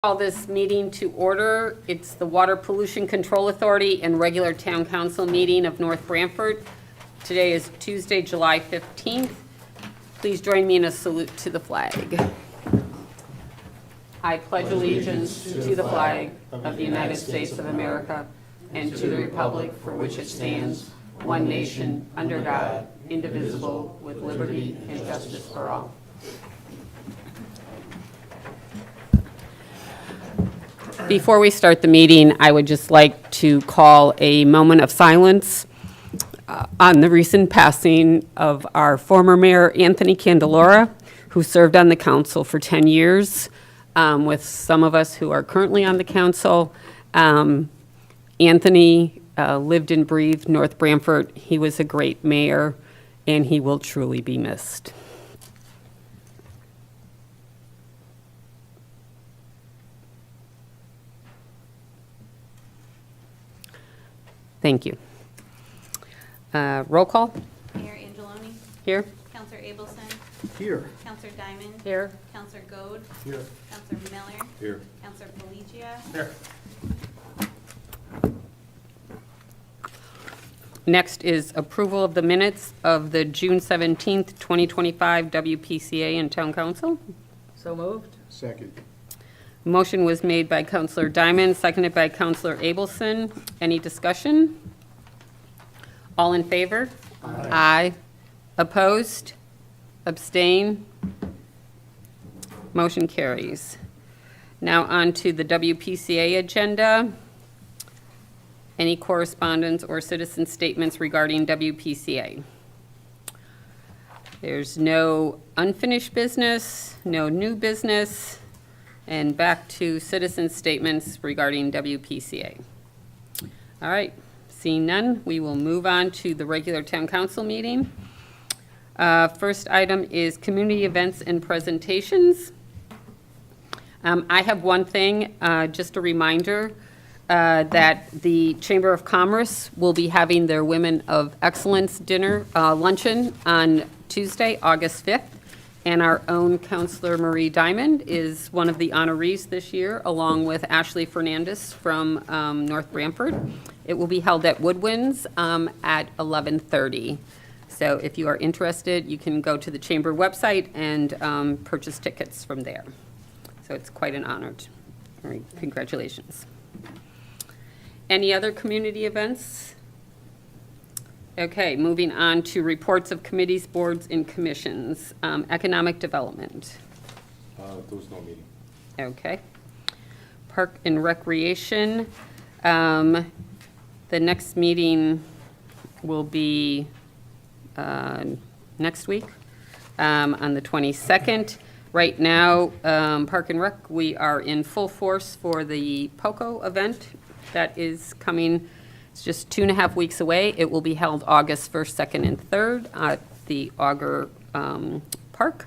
Call this meeting to order. It's the Water Pollution Control Authority and regular Town Council meeting of North Branford. Today is Tuesday, July 15th. Please join me in a salute to the flag. I pledge allegiance to the flag of the United States of America and to the republic for which it stands, one nation, under God, indivisible, with liberty and justice for all. Before we start the meeting, I would just like to call a moment of silence on the recent passing of our former mayor, Anthony Candelora, who served on the council for 10 years with some of us who are currently on the council. Anthony lived and breathed North Branford. He was a great mayor, and he will truly be missed. Thank you. Roll call? Mayor Angeloni. Here? Counselor Abelson. Here. Counselor Diamond. Here. Counselor Goad. Here. Counselor Miller. Here. Counselor Palacia. Here. Next is approval of the minutes of the June 17th, 2025 WPCA and Town Council. So moved. Second. Motion was made by Counselor Diamond, seconded by Counselor Abelson. Any discussion? All in favor? Aye. Opposed? Abstain? Motion carries. Now on to the WPCA agenda. Any correspondence or citizen statements regarding WPCA? There's no unfinished business, no new business. And back to citizen statements regarding WPCA. All right, seeing none, we will move on to the regular town council meeting. First item is community events and presentations. I have one thing, just a reminder that the Chamber of Commerce will be having their Women of Excellence dinner luncheon on Tuesday, August 5th. And our own Counselor Marie Diamond is one of the honorees this year, along with Ashley Fernandez from North Branford. It will be held at Woodwinds at 11:30. So if you are interested, you can go to the Chamber website and purchase tickets from there. So it's quite an honor. All right, congratulations. Any other community events? Okay, moving on to reports of committees, boards, and commissions. Economic development. There was no meeting. Okay. Park and Recreation. The next meeting will be next week on the 22nd. Right now, Park and Rec, we are in full force for the POCO event that is coming. It's just 2.5 weeks away. It will be held August 1st, 2nd, and 3rd at the Auger Park.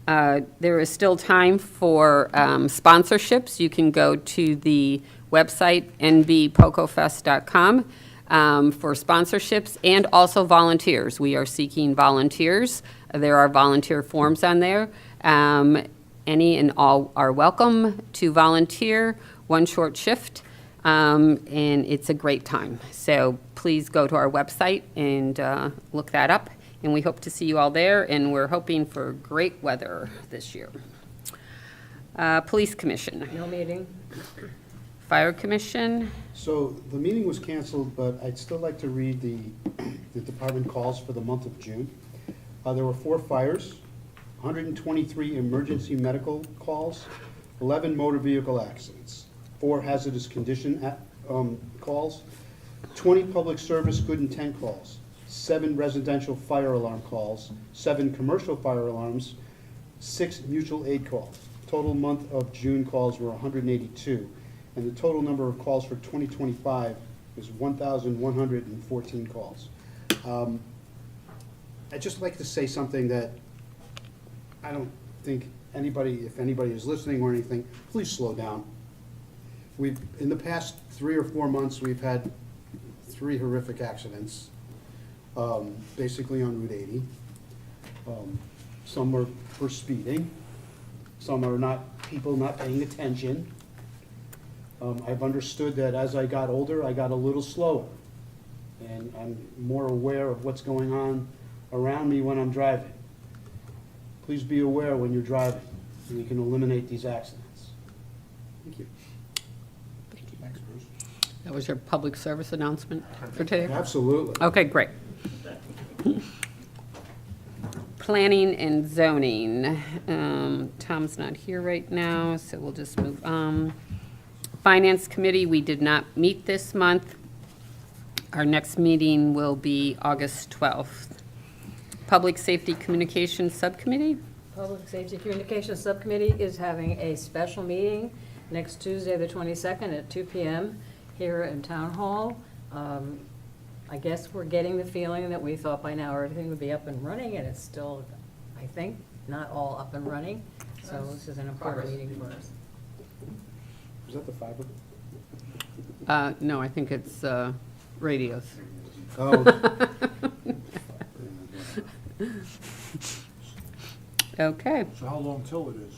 There is still time for sponsorships. You can go to the website nbpocofest.com for sponsorships and also volunteers. We are seeking volunteers. There are volunteer forms on there. Any and all are welcome to volunteer, one short shift. And it's a great time. So please go to our website and look that up. And we hope to see you all there, and we're hoping for great weather this year. Police Commission. No meeting. Fire Commission. So the meeting was canceled, but I'd still like to read the department calls for the month of June. There were 4 fires, 123 emergency medical calls, 11 motor vehicle accidents, 4 hazardous condition calls, 20 public service good intent calls, 7 residential fire alarm calls, 7 commercial fire alarms, 6 mutual aid calls. Total month of June calls were 182, and the total number of calls for 2025 is 1,114 calls. I'd just like to say something that I don't think anybody, if anybody is listening or anything, please slow down. In the past 3 or 4 months, we've had 3 horrific accidents, basically on Route 80. Some were for speeding, Some are people not paying attention. I've understood that as I got older, I got a little slower. And I'm more aware of what's going on around me when I'm driving. Please be aware when you're driving, and you can eliminate these accidents. Thank you. Thanks, Bruce. That was your public service announcement for today? Absolutely. Okay, great. Planning and zoning. Tom's not here right now, so we'll just move on. Finance Committee, we did not meet this month. Our next meeting will be August 12th. Public Safety Communications Subcommittee? Public Safety Communications Subcommittee is having a special meeting next Tuesday, the 22nd at 2 p.m. here in Town Hall. I guess we're getting the feeling that we thought by now everything would be up and running, and it's still, I think, not all up and running. So this is an important meeting for us. Is that the fiber? No, I think it's radios. Oh. Okay. So how long till it is?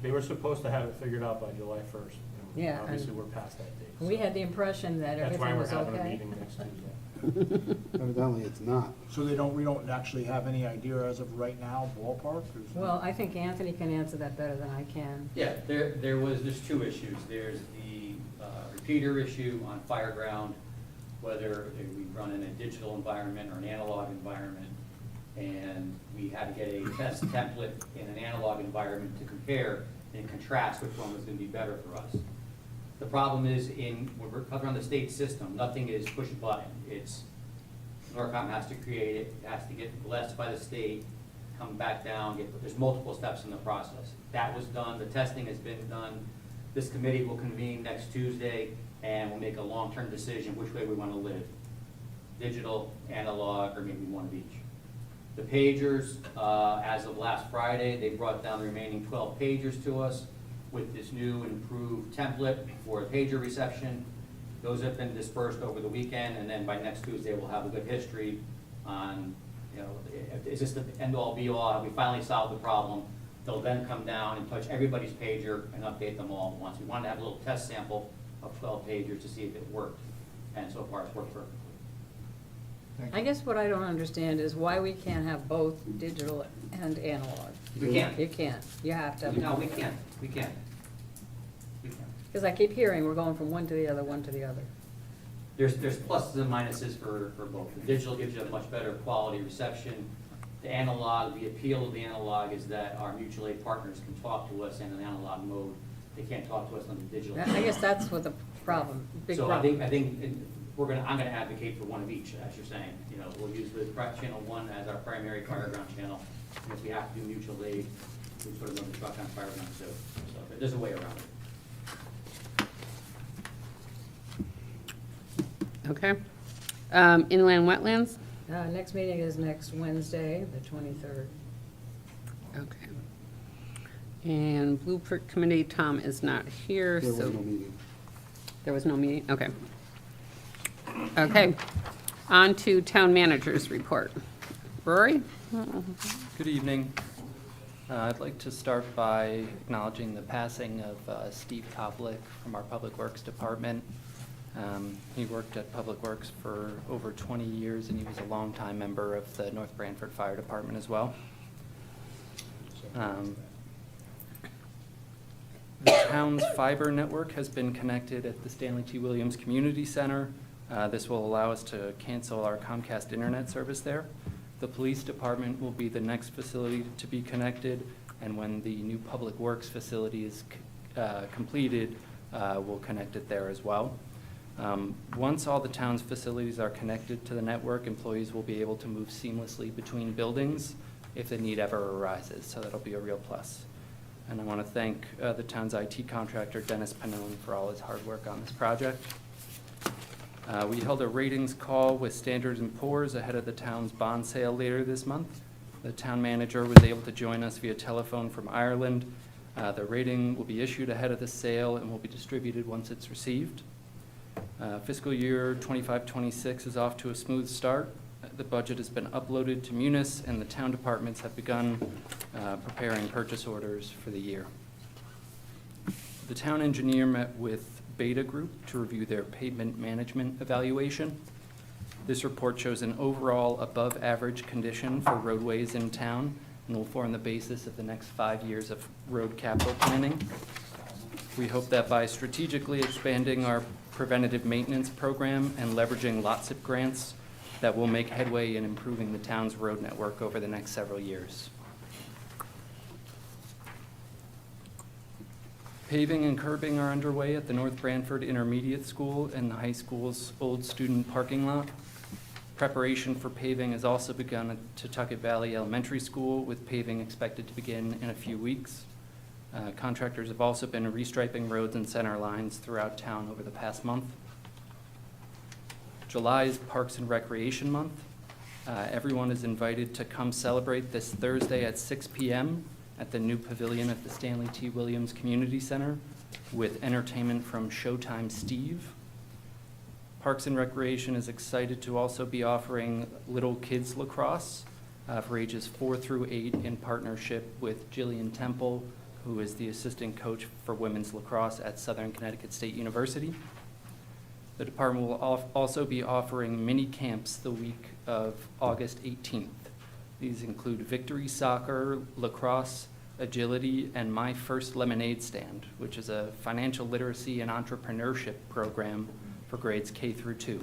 They were supposed to have it figured out by July 1st. Yeah, Obviously, and we're past that date. We had the impression that That's why everything we're was having a okay. meeting next Tuesday. Evidently, it's not. So we don't actually have any idea as of right now, ballpark? Is- Well, I think Anthony can answer that better than I can. Yeah, there's two issues. There's the repeater issue on Fireground, whether we run in a digital environment or an analog environment. And we had to get a test template in an analog environment to compare and contrast which one was gonna be better for us. The problem is when we're covering the state system, nothing is push a button. It's, Norcom has to create it, it has to get blessed by the state, come back down, there's multiple steps in the process. That was done, the testing has been done. This committee will convene next Tuesday, and we'll make a long-term decision which way we want to live. Digital, analog, or maybe one of each. The pagers, as of last Friday, they brought down the remaining 12 pagers to us with this new and improved template for pager reception. Those have been dispersed over the weekend, and then by next Tuesday, we'll have a good history on, is this the end-all, be-all? Have we finally solved the problem? They'll then come down and touch everybody's pager and update them all at once. We wanted to have a little test sample of 12 pagers to see if it worked, and so far it's worked perfectly. Thank I you. guess what I don't understand is why we can't have both digital and analog. We can't. You can't. You have to. No, we can't. We can't. We can't. Because I keep hearing we're going from one to the other, one to the other. There's pluses and minuses for both. The digital gives you a much better quality reception. The analog, the appeal of the analog is that our mutual aid partners can talk to us in an analog mode. They can't talk to us on the digital. I guess that's what the problem, big So problem. I think I'm gonna advocate for one of each, as you're saying. We'll use the channel 1 as our primary Fireground channel. And if we have to do mutual aid, we put another truck on Fireground too. So there's a way around it. Okay. Inland wetlands? Next meeting is next Wednesday, the 23rd. Okay. And Blueprint Committee, Tom is not here, There was so no meeting. there was no meeting, okay. Okay, on to town manager's report. Rory? Good evening. I'd like to start by acknowledging the passing of Steve Koblick from our Public Works Department. He worked at Public Works for over 20 years, and he was a longtime member of the North Branford Fire Department as well. The town's fiber network has been connected at the Stanley T. Williams Community Center. This will allow us to cancel our Comcast internet service there. The police department will be the next facility to be connected, and when the new Public Works facility is completed, we'll connect it there as well. Once all the town's facilities are connected to the network, employees will be able to move seamlessly between buildings if the need ever arises, so that'll be a real plus. And I want to thank the town's IT contractor, Dennis Pannone, for all his hard work on this project. We held a ratings call with Standard & Poor's ahead of the town's bond sale later this month. The town manager was able to join us via telephone from Ireland. The rating will be issued ahead of the sale and will be distributed once it's received. Fiscal year 25-26 is off to a smooth start. The budget has been uploaded to Munis, and the town departments have begun preparing purchase orders for the year. The town engineer met with Beta Group to review their pavement management evaluation. This report shows an overall above-average condition for roadways in town and will form the basis of the next 5 years of road capital planning. We hope that by strategically expanding our preventative maintenance program and leveraging LOTSIP grants, that will make headway in improving the town's road network over the next several years. Paving and curbing are underway at the North Branford Intermediate School and the high school's old student parking lot. Preparation for paving has also begun at Tucket Valley Elementary School, with paving expected to begin in a few weeks. Contractors have also been restriping roads and center lines throughout town over the past month. July is Parks and Recreation Month. Everyone is invited to come celebrate this Thursday at 6 p.m. at the new pavilion at the Stanley T. Williams Community Center with entertainment from Showtime Steve. Parks and Recreation is excited to also be offering Little Kids Lacrosse for ages 4 through 8 in partnership with Jillian Temple, who is the assistant coach for women's lacrosse at Southern Connecticut State University. The department will also be offering mini camps the week of August 18th. These include Victory Soccer, Lacrosse, Agility, and My First Lemonade Stand, which is a financial literacy and entrepreneurship program for grades K through 2.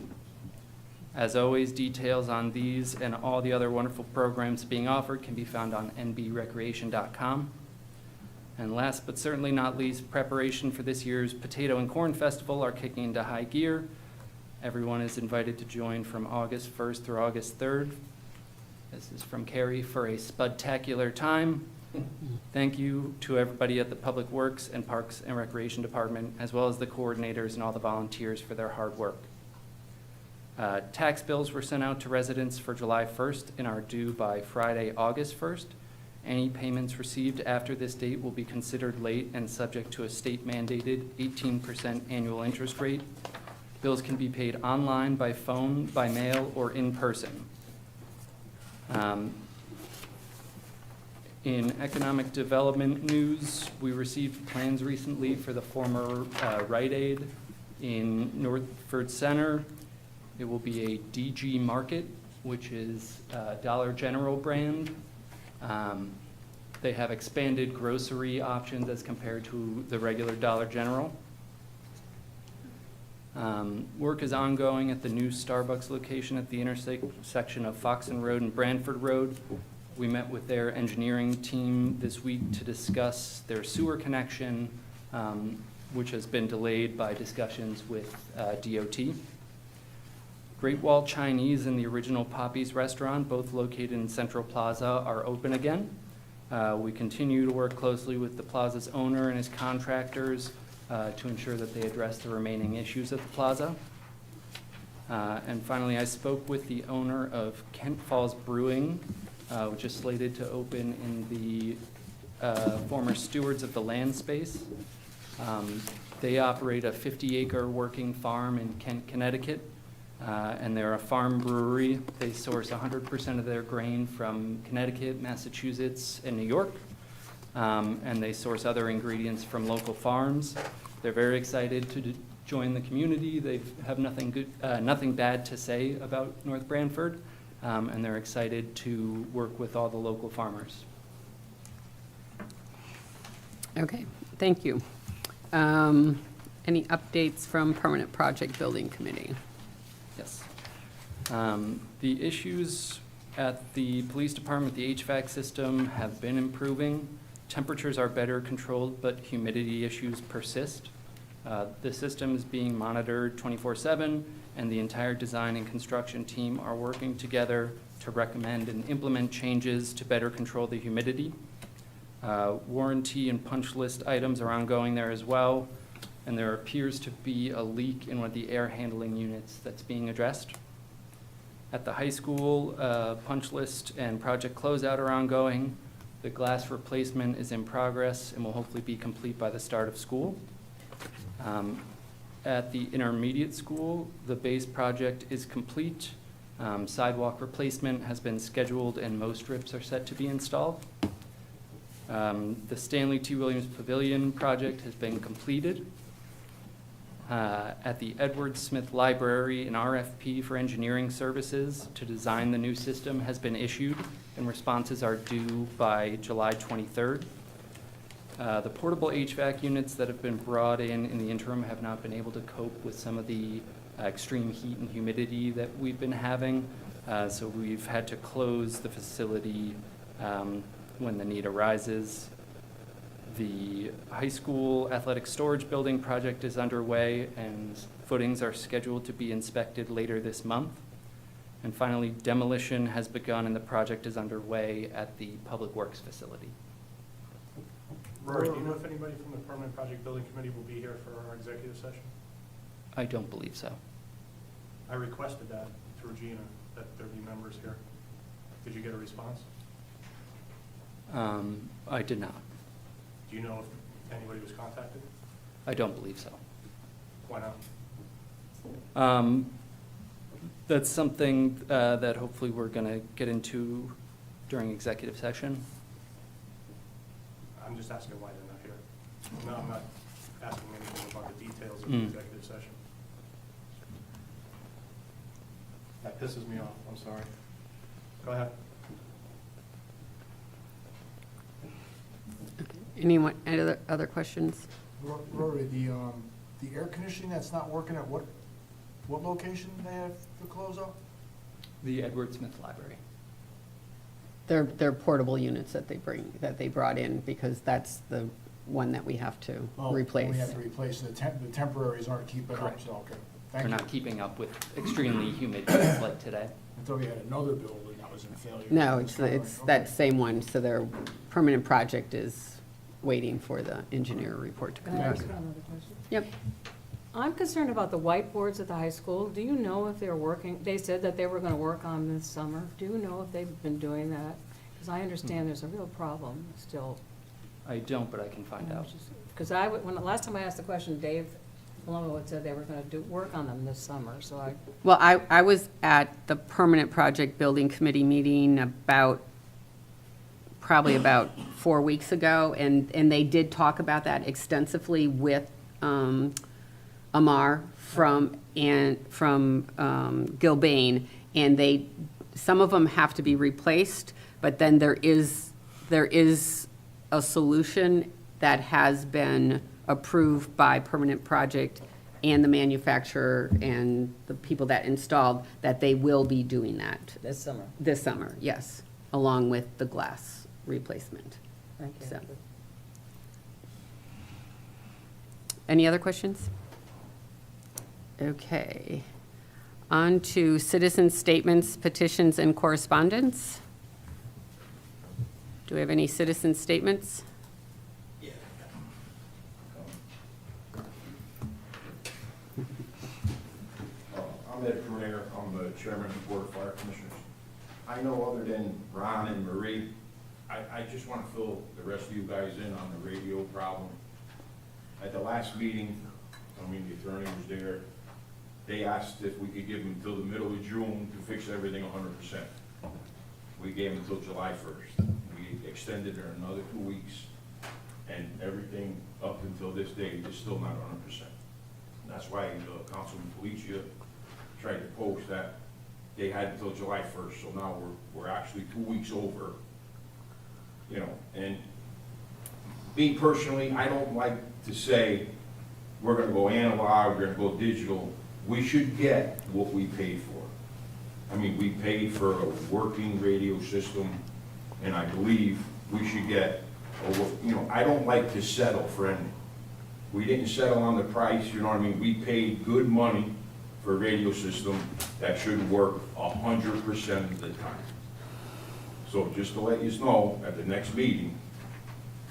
As always, details on these and all the other wonderful programs being offered can be found on nbrecreation.com. And last but certainly not least, preparation for this year's Potato and Corn Festival are kicking into high gear. Everyone is invited to join from August 1st through August 3rd. This is from Carrie for a spudtacular time. Thank you to everybody at the Public Works and Parks and Recreation Department, as well as the coordinators and all the volunteers for their hard work. Tax bills were sent out to residents for July 1st and are due by Friday, August 1st. Any payments received after this date will be considered late and subject to a state-mandated 18% annual interest rate. Bills can be paid online, by phone, by mail, or in person. In economic development news, we received plans recently for the former Rite Aid in Northford Center. It will be a DG Market, which is Dollar General brand. They have expanded grocery options as compared to the regular Dollar General. Work is ongoing at the new Starbucks location at the intersection of Foxen Road and Branford Road. We met with their engineering team this week to discuss their sewer connection, which has been delayed by discussions with DOT. Great Wall Chinese and the Original Poppy's Restaurant, both located in Central Plaza, are open again. We continue to work closely with the plaza's owner and his contractors to ensure that they address the remaining issues at the plaza. And finally, I spoke with the owner of Kent Falls Brewing, which is slated to open in the former stewards of the land space. They operate a 50-acre working farm in Kent, Connecticut. And they're a farm brewery. They source 100% of their grain from Connecticut, Massachusetts, and New York. And they source other ingredients from local farms. They're very excited to join the community. They have nothing bad to say about North Branford, and they're excited to work with all the local farmers. Okay, thank you. Any updates from Permanent Project Building Committee? Yes. The issues at the police department, the HVAC system, have been improving. Temperatures are better controlled, but humidity issues persist. The system is being monitored 24/7, and the entire design and construction team are working together to recommend and implement changes to better control the humidity. Warranty and punch list items are ongoing there as well, and there appears to be a leak in one of the air handling units that's being addressed. At the high school, punch list and project closeout are ongoing. The glass replacement is in progress and will hopefully be complete by the start of school. At the intermediate school, the base project is complete. Sidewalk replacement has been scheduled and most strips are set to be installed. The Stanley T. Williams Pavilion project has been completed. At the Edward Smith Library, an RFP for engineering services to design the new system has been issued, and responses are due by July 23rd. The portable HVAC units that have been brought in the interim have not been able to cope with some of the extreme heat and humidity that we've been having. So we've had to close the facility when the need arises. The high school athletic storage building project is underway, and footings are scheduled to be inspected later this month. And finally, demolition has begun and the project is underway at the Public Works facility. Rory, do you know if anybody from the Permanent Project Building Committee will be here for our executive session? I don't believe so. I requested that to Regina, that there be members here. Did you get a response? I did not. Do you know if anybody was contacted? I don't believe so. Why not? That's something that hopefully we're going to get into during executive session. I'm just asking why they're not here. No, I'm not asking anything about the details of the Mm. executive session. That pisses me off, I'm sorry. Go ahead. Anyone, any other questions? Rory, the air conditioning that's not working at what location they have to close up? The Edward Smith Library. They're portable units that they brought in, because that's the one that we have to replace. We have to replace, the temporaries aren't keeping up, Correct. so, okay. They're Thank you. not keeping up with extremely humid days like today. I thought we had another building that was in failure. No, it's Okay. that same one, so their permanent project is waiting for the engineer report to come Can I back. ask another question? Yep. I'm concerned about the whiteboards at the high school. Do you know if they're working? They said that they were going to work on this summer. Do you know if they've been doing that? Because I understand there's a real problem still. I don't, but I can find out. Because last time I asked the question, Dave Palumbo had said they were going to work on them this summer, so I, Well, I was at the permanent project building committee meeting probably about 4 weeks ago, and they did talk about that extensively with Amar from Gilbane, and some of them have to be replaced, but then there is a solution that has been approved by permanent project and the manufacturer and the people that installed, that they will be doing that this summer. this summer, yes, along with the glass replacement. Thank you. So. Any other questions? Okay. On to citizen statements, petitions, and correspondence. Do we have any citizen statements? I'm Ed Pereira, I'm the chairman of the Board of Fire Commissioners. I know other than Ron and Marie, I just want to fill the rest of you guys in on the radio problem. At the last meeting, the attorney was there, they asked if we could give them until the middle of June to fix everything 100%. We gave them until July 1st. We extended it another 2 weeks, and everything up until this day is still not 100%. And that's why Councilman Felicia tried to post that they had until July 1st, so now we're actually 2 weeks over, and me personally, I don't like to say we're gonna go analog, we're gonna go digital. We should get what we paid for. We paid for a working radio system, and I believe we should get, I don't like to settle for anything. We didn't settle on the price, we paid good money for a radio system that should work 100% of the time. So just to let you know, at the next meeting,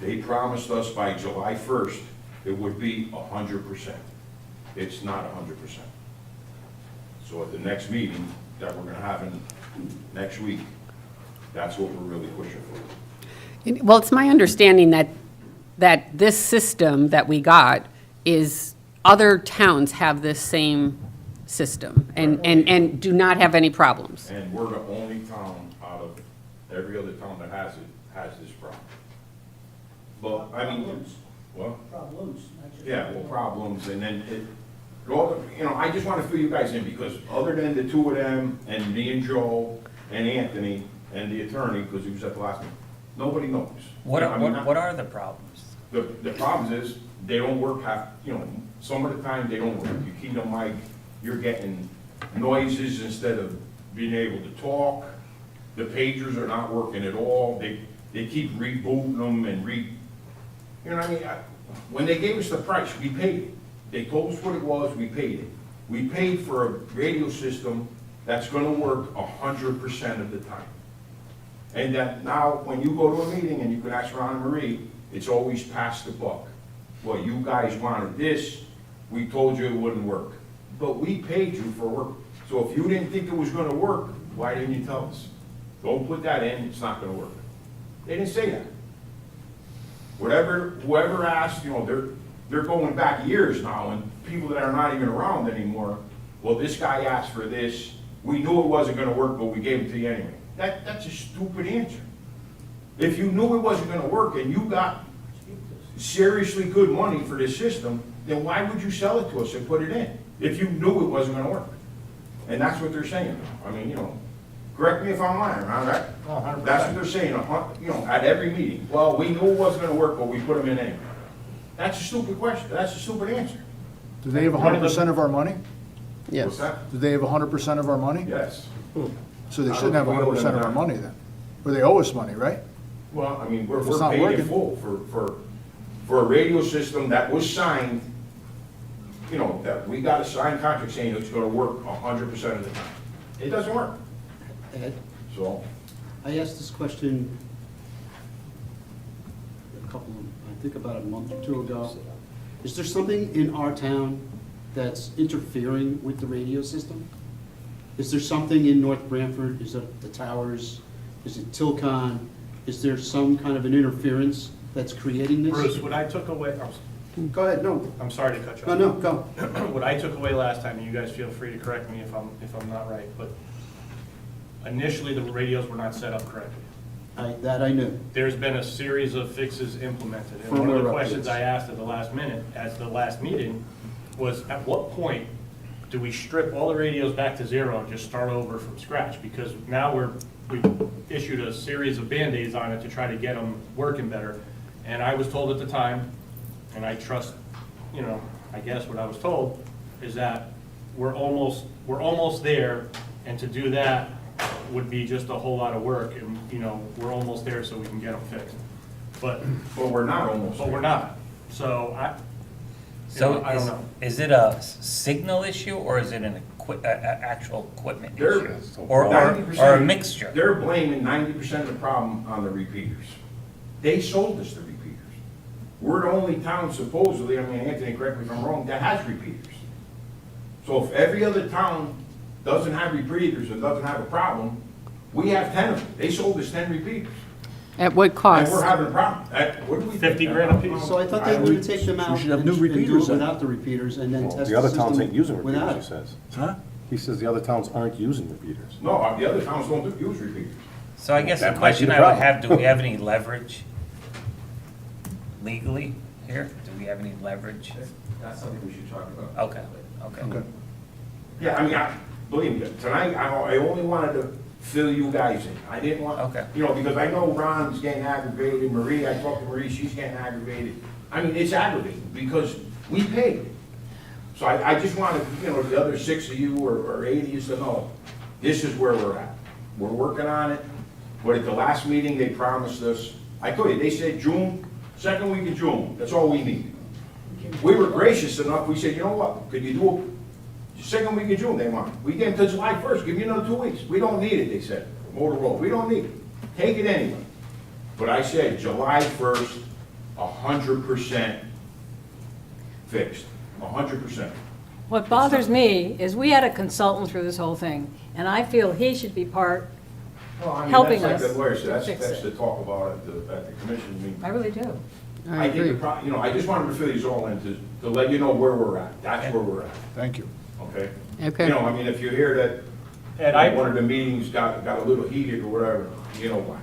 they promised us by July 1st, it would be 100%. It's not 100%. So at the next meeting that we're gonna have next week, that's what we're really pushing for. Well, it's my understanding that this system that we got is, other towns have this same system and do not have any problems. And we're the only town out of every other town that has this problem. But, I mean, well, Problems, not just. yeah, well, problems, and then I just wanna fill you guys in, because other than the two of them, and me and Joe, and Anthony, and the attorney, because he was at the last meeting, nobody knows. What I mean, are the problems? The problem is, they don't work some of the time, they don't work. You keep them mic, you're getting noises instead of being able to talk. The pagers are not working at all. They keep rebooting them and you know what I mean? When they gave us the price, we paid it. They told us what it was, we paid it. We paid for a radio system that's gonna work 100% of the time. And that now, when you go to a meeting and you can ask Ron and Marie, it's always past the buck. Well, you guys wanted this, we told you it wouldn't work. But we paid you for work. So if you didn't think it was gonna work, why didn't you tell us? Don't put that in, it's not gonna work. They didn't say that. Whoever asked, they're going back years now, and people that are not even around anymore, well, this guy asked for this, we knew it wasn't gonna work, but we gave it to you anyway. That's a stupid answer. If you knew it wasn't gonna work and you got seriously good money for this system, then why would you sell it to us and put it in, if you knew it wasn't gonna work? And that's what they're saying. I mean, correct me if I'm lying, Ron, right? Oh, 100%. That's what they're saying, at every meeting. Well, we knew it wasn't gonna work, but we put them in anyway. That's a stupid question, that's a stupid answer. Do they have 100% of our money? What's Yes. that? Do they have 100% of our money? Yes. So they I shouldn't don't have think we owe 100% of them our that. money then. Or they owe us money, right? Well, I mean, If it's we're not paid in working. full for a radio system that was signed, that we got a signed contract saying it's gonna work 100% of the time. It doesn't work, Ed, so. I asked this question I think about a month or two ago. Is there something in our town that's interfering with the radio system? Is there something in North Branford? Is it the towers? Is it Tilcon? Is there some kind of an interference that's creating this? Bruce, what I took away, Go ahead, no, I'm sorry to cut you no, off. no, go. What I took away last time, and you guys feel free to correct me if I'm not right, but initially the radios were not set up correctly. That I knew. There's been a series of fixes implemented, and one of the Firmware questions updates. I asked at the last meeting, was at what point do we strip all the radios back to zero and just start over from scratch? Because now we've issued a series of Band-Aids on it to try to get them working better. And I was told at the time, and I trust, I guess what I was told, is that we're almost there, and to do that would be just a whole lot of work, and, we're almost there so we can get them fixed. But We're not almost. we're not, so So I don't know. is it a signal issue or is it an actual equipment They're- issue? Or a 90%. mixture? They're blaming 90% of the problem on the repeaters. They sold us the repeaters. We're the only town supposedly, Anthony, correct me if I'm wrong, that has repeaters. So if every other town doesn't have repeaters and doesn't have a problem, we have 10 of them. They sold us 10 repeaters. At what And cost? we're having a problem. What do we? 50 grand a piece. So I thought they were gonna take them out should have and new and do repeaters it then. without the repeaters and then test the The other towns system ain't using repeaters, without he it. says. Huh? He says the other towns aren't using repeaters. No, the other towns don't use repeaters. So I guess the That might be question the I would problem. have, do we have any leverage legally here? Do we have any leverage? That's something we should talk about. Okay, okay. Okay. Yeah, believe me, tonight, I only wanted to fill you guys in. I didn't want, Okay. because I know Ron's getting aggravated, Marie, I talked to Marie, she's getting aggravated. It's aggravating, because we paid. So I just wanted, the other 6 of you or 8 of you to know, this is where we're at. We're working on it, but at the last meeting, they promised us, I told you, they said June, second week of June, that's all we need. We were gracious enough, we said, you know what, could you do second week of June, they want. We gave them to July 1st, give me another 2 weeks. We don't need it, they said, Motorola, we don't need it. Take it anyway. But I said, July 1st, 100% fixed, 100%. What bothers me is we had a consultant through this whole thing, and I feel he should be part, Well, Helping that's like us the lawyer said, fix that's it. the talk about at the commission meeting. I really do. I I think, agree. I just wanted to fill you all in to let you know where we're at. That's where we're at, Thank you. okay? Okay. You know, I mean, if you hear that And I, one of the meetings got a little heated or whatever, you know why.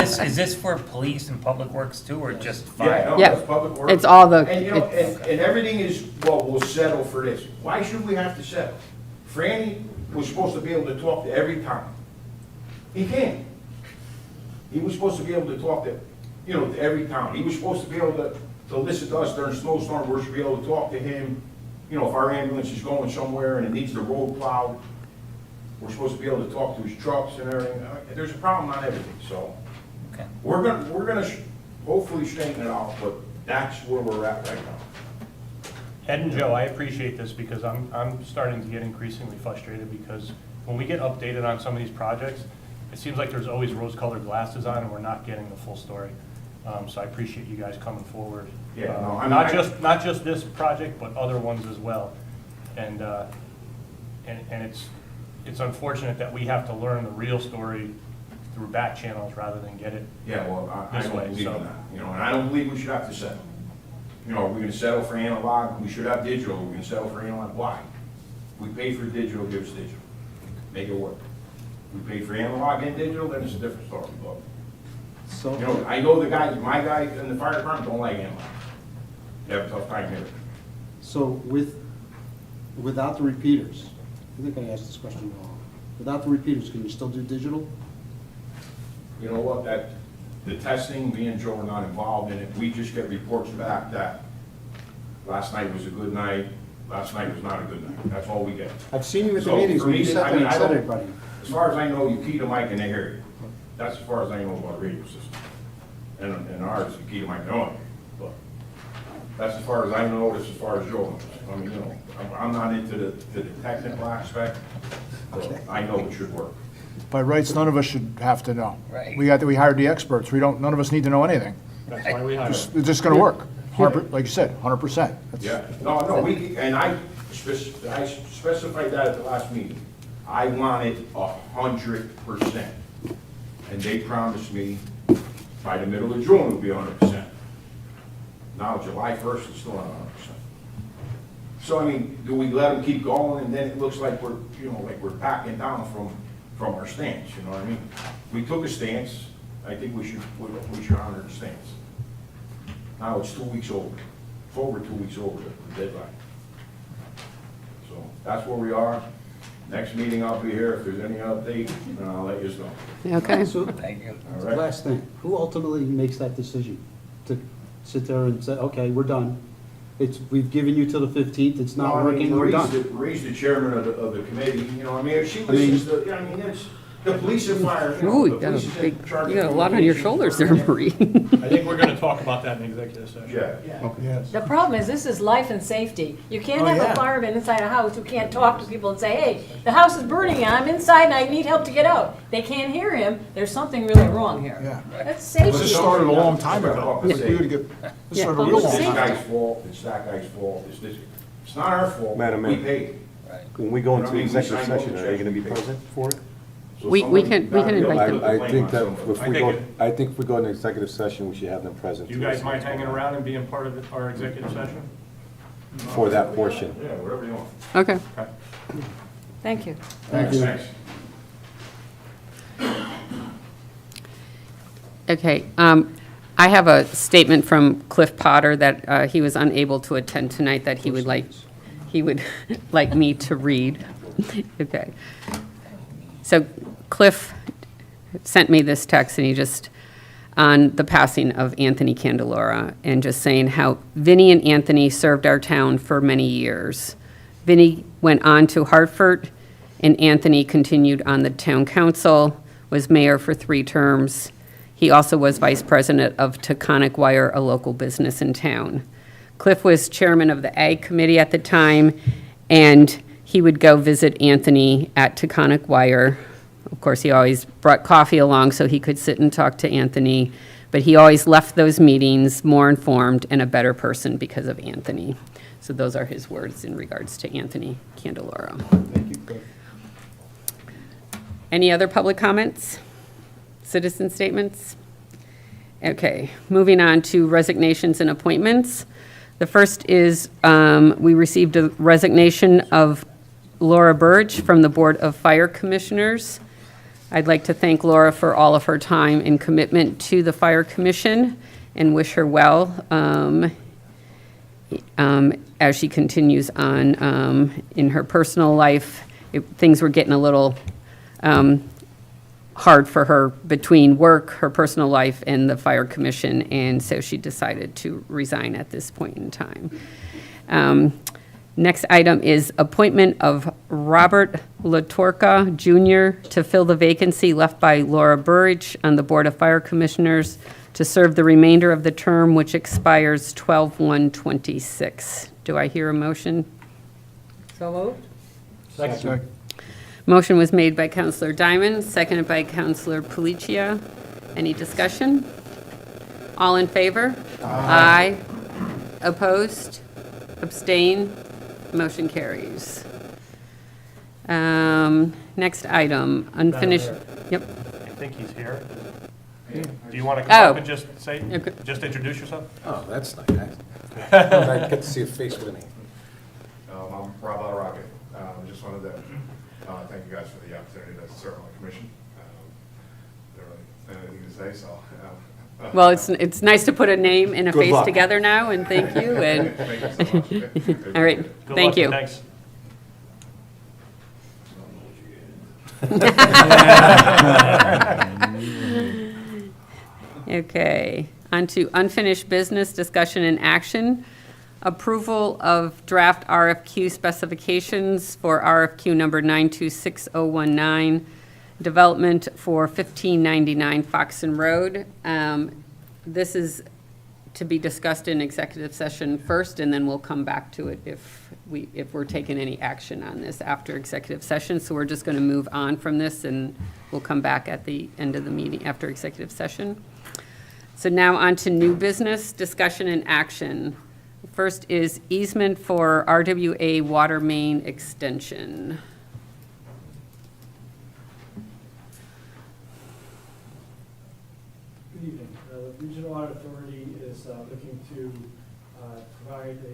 Is this for police and public works too, or just fire? Yeah, no, Yeah. that's public works. It's all the, And, you know, it's- and everything is, well, we'll settle for this. Why should we have to settle? Franny was supposed to be able to talk to every town. He can't. He was supposed to be able to talk to, you know, to every town. He was supposed to be able to listen to us during a snowstorm. We're supposed to be able to talk to him. You know, if our ambulance is going somewhere and it needs the road plowed, we're supposed to be able to talk to his trucks and everything. There's a problem on everything, so. Okay. We're gonna hopefully straighten it out, but that's where we're at right now. Ed and Joe, I appreciate this because I'm starting to get increasingly frustrated because when we get updated on some of these projects, it seems like there's always rose-colored glasses on and we're not getting the full story. So I appreciate you guys coming forward. Yeah, no, I mean, Not just this project, but other ones as well. And it's unfortunate that we have to learn the real story through back channels rather than get it. Yeah, well, I This don't way, believe so- in that, you know, and I don't believe we should have to settle. You know, are we gonna settle for analog? We should have digital. We're gonna settle for analog. Why? We pay for digital, give us digital. Make it work. We pay for analog and digital, then it's a different story, but, So, you know, I know the guys, my guys in the fire department don't like analog. They have a tough time here. so without the repeaters, I think I asked this question wrong. Without the repeaters, can you still do digital? You know what, the testing, me and Joe are not involved in it. We just get reports back that last night was a good night, last night was not a good night. That's all we get. I've seen you at the So, meetings for when me, you sat I there mean, and I said don't- everybody. As far as I know, you key the mic and they hear you. That's as far as I know about radio system. And ours, you key the mic, no, but that's as far as I know, that's as far as Joe knows. I mean, you know, I'm not into the technical aspect, but I know it should work. By rights, none of us should have to know. Right. We hired the experts, none of us need to know anything. That's why we hire. It's just gonna work, like you said, 100%. Yeah, no, and I specified that at the last meeting. I wanted 100%. And they promised me by the middle of June it would be 100%. Now, July 1st, it's still not 100%. So, I mean, do we let them keep going, and then it looks like we're, you know, like we're backing down from our stance, you know what I mean? We took a stance, I think we should honor the stance. Now, it's 2 weeks over. It's over 2 weeks over the deadline. So, that's where we are. Next meeting, I'll be here. If there's any update, I'll let you know. okay. So, Thank you. All right? last thing, who ultimately makes that decision? To sit there and say, okay, we're done. We've given you till the 15th, it's not working, we're done. Marie's the chairman of the committee, you know, I mean, if she I mean- listens to, I mean, it's, the police and fire, you know, Ooh, the you got police a is big, in charge of you got a lot on your shoulders there, Marie. I think we're gonna talk about that in executive session. Yeah. Yes. The problem is, this is life and safety. You can't Oh, have yeah. a fireman inside a house who can't talk to people and say, hey, the house is burning, I'm inside and I need help to get out. They can't hear him, there's something really wrong here. Yeah. That's This safety. started a long time ago. Yeah. Like, we would get, this Yeah. started a Well, real It's long this safety. time. guy's fault, it's that guy's fault, it's not our fault, Madam we Mayor. paid. When we go You know what I into mean? We executive signed all session, the are you checks, gonna be we paid. present for it? So We somebody can gotta be able invite to them. put the I blame think on that somebody. if I we think go, it- I think if we go into executive session, we should have them present. Do you to guys us mind hanging around and being part of our executive session? For that portion. Yeah, whatever you want. Okay. Thank you. Thank you. Thanks. Okay, I have a statement from Cliff Potter that he was unable to attend tonight that he would like me to read. Okay. So Cliff sent me this text and he just, on the passing of Anthony Candelora, and just saying how Vinnie and Anthony served our town for many years. Vinnie went on to Hartford, and Anthony continued on the town council, was mayor for 3 terms. He also was vice president of Taconic Wire, a local business in town. Cliff was chairman of the Ag Committee at the time, and he would go visit Anthony at Taconic Wire. Of course, he always brought coffee along so he could sit and talk to Anthony, but he always left those meetings more informed and a better person because of Anthony. So those are his words in regards to Anthony Candelora. Thank you, Cliff. Any other public comments? Citizen statements? Okay, moving on to resignations and appointments. The first is, we received a resignation of Laura Burge from the Board of Fire Commissioners. I'd like to thank Laura for all of her time and commitment to the Fire Commission and wish her well as she continues on in her personal life. Things were getting a little hard for her between work, her personal life, and the Fire Commission, and so she decided to resign at this point in time. Next item is appointment of Robert Latorca Jr. to fill the vacancy left by Laura Burridge on the Board of Fire Commissioners to serve the remainder of the term, which expires 12/1/26. Do I hear a motion? So moved? Second. Motion was made by Counselor Diamond, seconded by Counselor Palicia. Any discussion? All in favor? Aye. Opposed? Abstain? Motion carries. Next item, unfinished, yep. I think he's here. Do you want to Oh. come up and just say, Okay. just introduce yourself? Oh, that's nice. I get to see a face with me. I'm Rob Rocket. Just wanted to thank you guys for the opportunity to serve on the commission. Don't really have anything to say, so. Well, it's nice to put a name and a Good face luck. together now, and thank you, and, Thank you so much. all right, Good thank luck you. and Thanks. Okay, on to unfinished business, discussion and action. Approval of draft RFQ specifications for RFQ number 926019, development for 1599 Foxton Road. This is to be discussed in executive session first, and then we'll come back to it if we're taking any action on this after executive session. So we're just going to move on from this, and we'll come back at the end of the meeting after executive session. So now on to new business, discussion and action. First is easement for RWA water main extension. Good evening. The Regional Water Authority is looking to provide a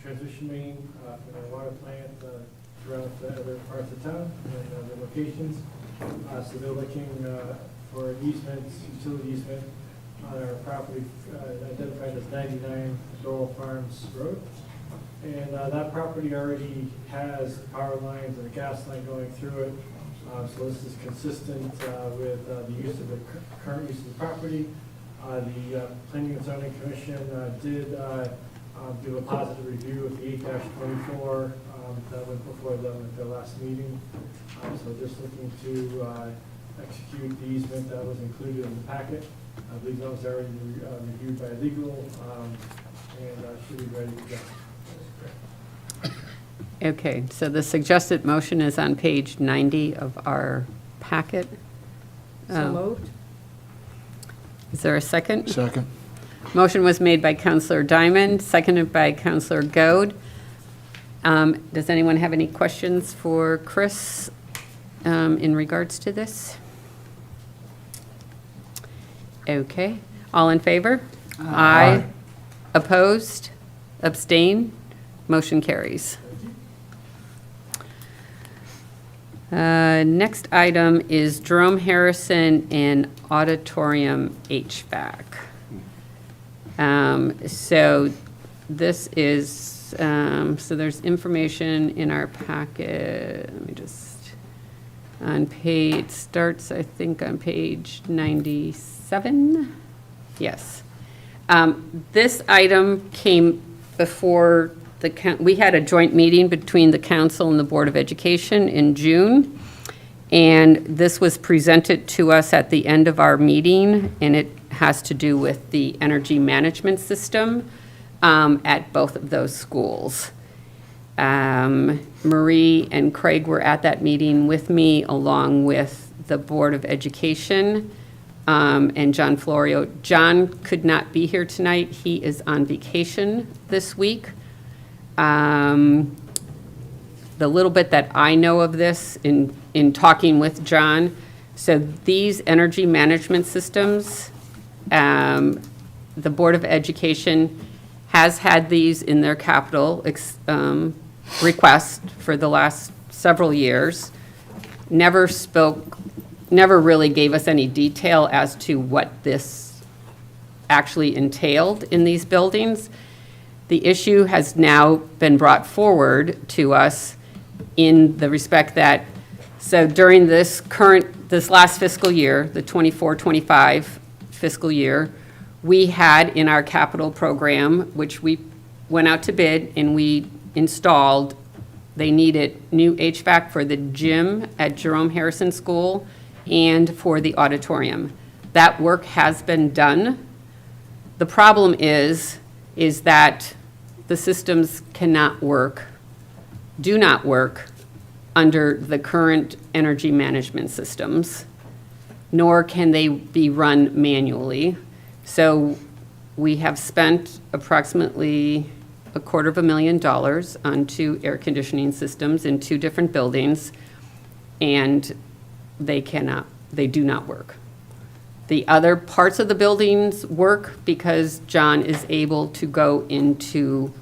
transmission main for the water plant throughout the other parts of town and other locations. So they're looking for an easement, utility easement on our property identified as 99 Doral Farms Road. And that property already has power lines and a gas line going through it. So this is consistent with the use of the current use of the property. The Planning and Zoning Commission did do a positive review of the 8-24 that went before them at their last meeting. So just looking to execute the easement that was included in the packet. I believe that was already reviewed by legal and should be ready to go. Okay, so the suggested motion is on page 90 of our packet. So moved? Is there a second? Second. Motion was made by Counselor Diamond, seconded by Counselor Goad. Does anyone have any questions for Chris in regards to this? Okay, all in favor? Aye. Opposed? Abstain? Motion carries. Next item is Jerome Harrison and Auditorium HVAC. So this is, so there's information in our packet. Let me just, on page, starts, I think, on page 97. Yes. This item came before we had a joint meeting between the council and the Board of Education in June, and this was presented to us at the end of our meeting, and it has to do with the energy management system at both of those schools. Marie and Craig were at that meeting with me, along with the Board of Education and John Florio. John could not be here tonight. He is on vacation this week. The little bit that I know of this in talking with John, so these energy management systems, the Board of Education has had these in their capital request for the last several years. Never really gave us any detail as to what this actually entailed in these buildings. The issue has now been brought forward to us in the respect that, so during this last fiscal year, the 24-25 fiscal year, we had in our capital program, which we went out to bid and we installed, they needed new HVAC for the gym at Jerome Harrison School and for the auditorium. That work has been done. The problem is that the systems cannot work, do not work under the current energy management systems, nor can they be run manually. So we have spent approximately $250,000 on 2 air conditioning systems in 2 different buildings, and they do not work. The other parts of the buildings work because John is able to go into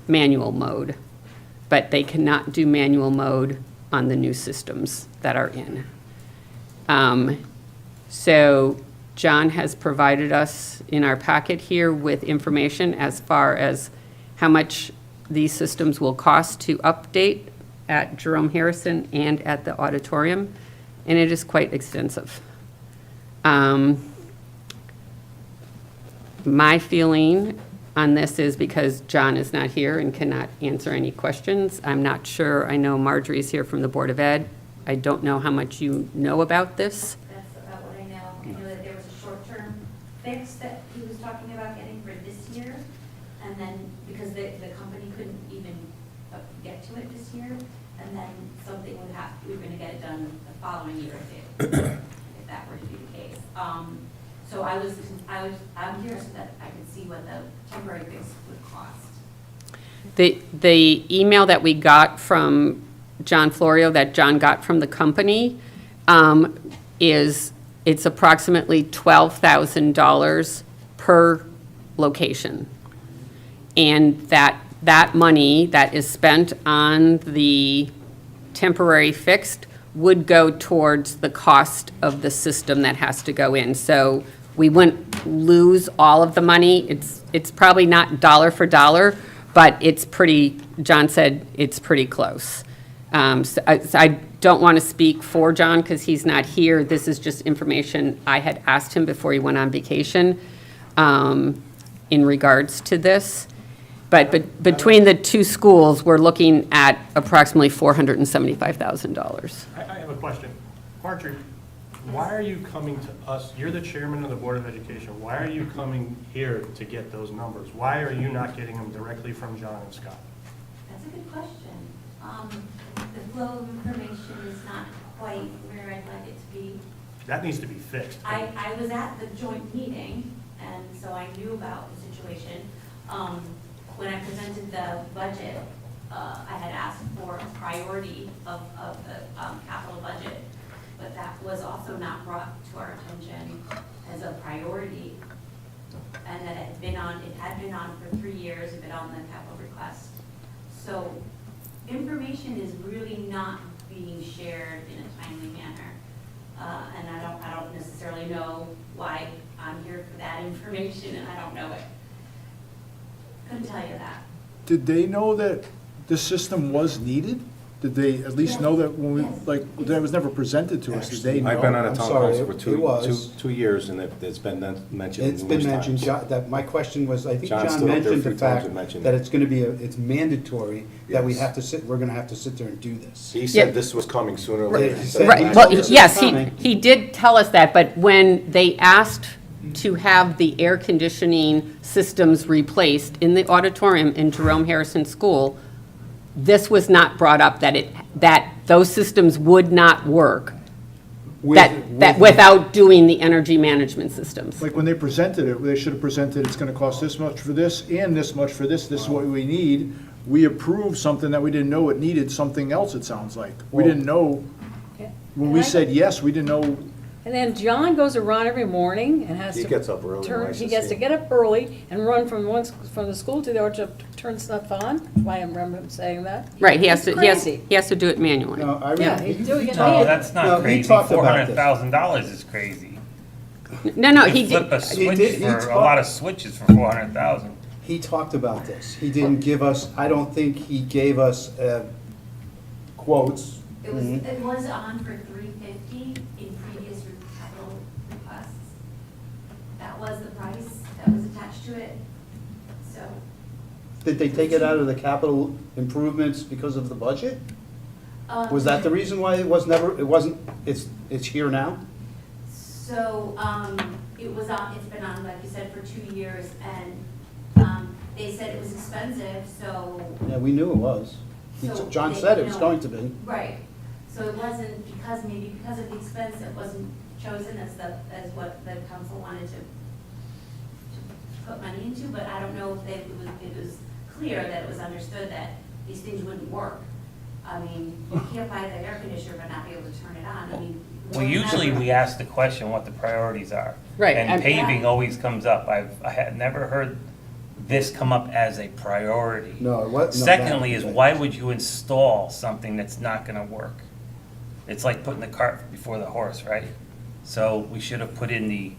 manual mode, but they cannot do manual mode on the new systems that are in. So John has provided us in our packet here with information as far as how much these systems will cost to update at Jerome Harrison and at the auditorium, and it is quite extensive. My feeling on this is because John is not here and cannot answer any questions. I'm not sure. I know Marjorie's here from the Board of Ed. I don't know how much you know about this. That's about what I know. I know that there was a short-term fix that he was talking about getting for this year, and then because the company couldn't even get to it this year, and then something we were going to get it done the following year if that were to be the case. So I'm curious so that I could see what the temporary fix would cost. The email that we got from John Florio, that John got from the company, it's approximately $12,000 per location. And that money that is spent on the temporary fixed would go towards the cost of the system that has to go in. So we wouldn't lose all of the money. It's probably not dollar for dollar, but it's pretty, John said it's pretty close. So I don't want to speak for John because he's not here. This is just information I had asked him before he went on vacation in regards to this. But between the 2 schools, we're looking at approximately $475,000. I have a question. Marjorie, why are you coming to us? You're the chairman of the Board of Education. Why are you coming here to get those numbers? Why are you not getting them directly from John and Scott? That's a good question. The flow of information is not quite where I'd like it to be. That needs to be fixed. I was at the joint meeting, and so I knew about the situation. When I presented the budget, I had asked for a priority of the capital budget, but that was also not brought to our attention as a priority. And that it had been on for 3 years, it had been on the capital request. So information is really not being shared in a timely manner. And I don't necessarily know why I'm here for that information, and I don't know it. Couldn't tell you that. Did they know that the system was needed? Did they at least know that when we, that was never presented to us? Did they know? I've been on a I'm town sorry, council for it was. two years, and it's been mentioned It's been numerous mentioned, times. that my question was, I think John John stood up there a mentioned few the times fact and mentioned that it. it's gonna be, it's mandatory that we Yes. have to we're gonna have to sit there and do this. He Yeah. said this was coming sooner or later. He said Right. last Well, year. yes, coming. he did tell us that, but when they asked to have the air conditioning systems replaced in the auditorium in Jerome Harrison School, this was not brought up, that those systems would not work without doing the energy management systems. Like when they presented it, they should have presented, it's gonna cost this much for this and this much for this is what we need. We approved something that we didn't know it needed something else, it sounds like. We didn't know, when we said yes, we didn't know And then John goes around every morning and has to. He gets up early and likes He to gets see to him. get up early and run from the school to the other to turn stuff on. Why I remember him saying that. Right, he has It's to, he has, crazy. he has to do it manually. No, I Yeah, read, he's doing it. No, that's No, not he crazy. talked about this. $400,000 is crazy. No, You he could flip did, a switch did- he for, a talked- lot of switches for 400,000. he talked about this. He didn't give us, I don't think he gave us quotes. It was on for $350 in previous capital requests. That was the price that was attached to it, so. Did they take it out of the capital improvements because of the budget? Was that the reason why it's here now? So, it's been on, like you said, for 2 years, and, they said it was expensive, so. Yeah, we knew it was. So John they- said it you was know, going to be. Right, so it wasn't maybe because of the expense, it wasn't chosen as what the council wanted to put money into, but I don't know if it was clear that it was understood that these things wouldn't work. I mean, you can't buy the air conditioner but not be able to turn it on, I mean. Well, usually we ask the question what the priorities are. Right, And and- paving always comes up. I had never heard this come up as a priority. No, it was. Secondly is why would you install something that's not gonna work? It's like putting the cart before the horse, right? So we should have put in the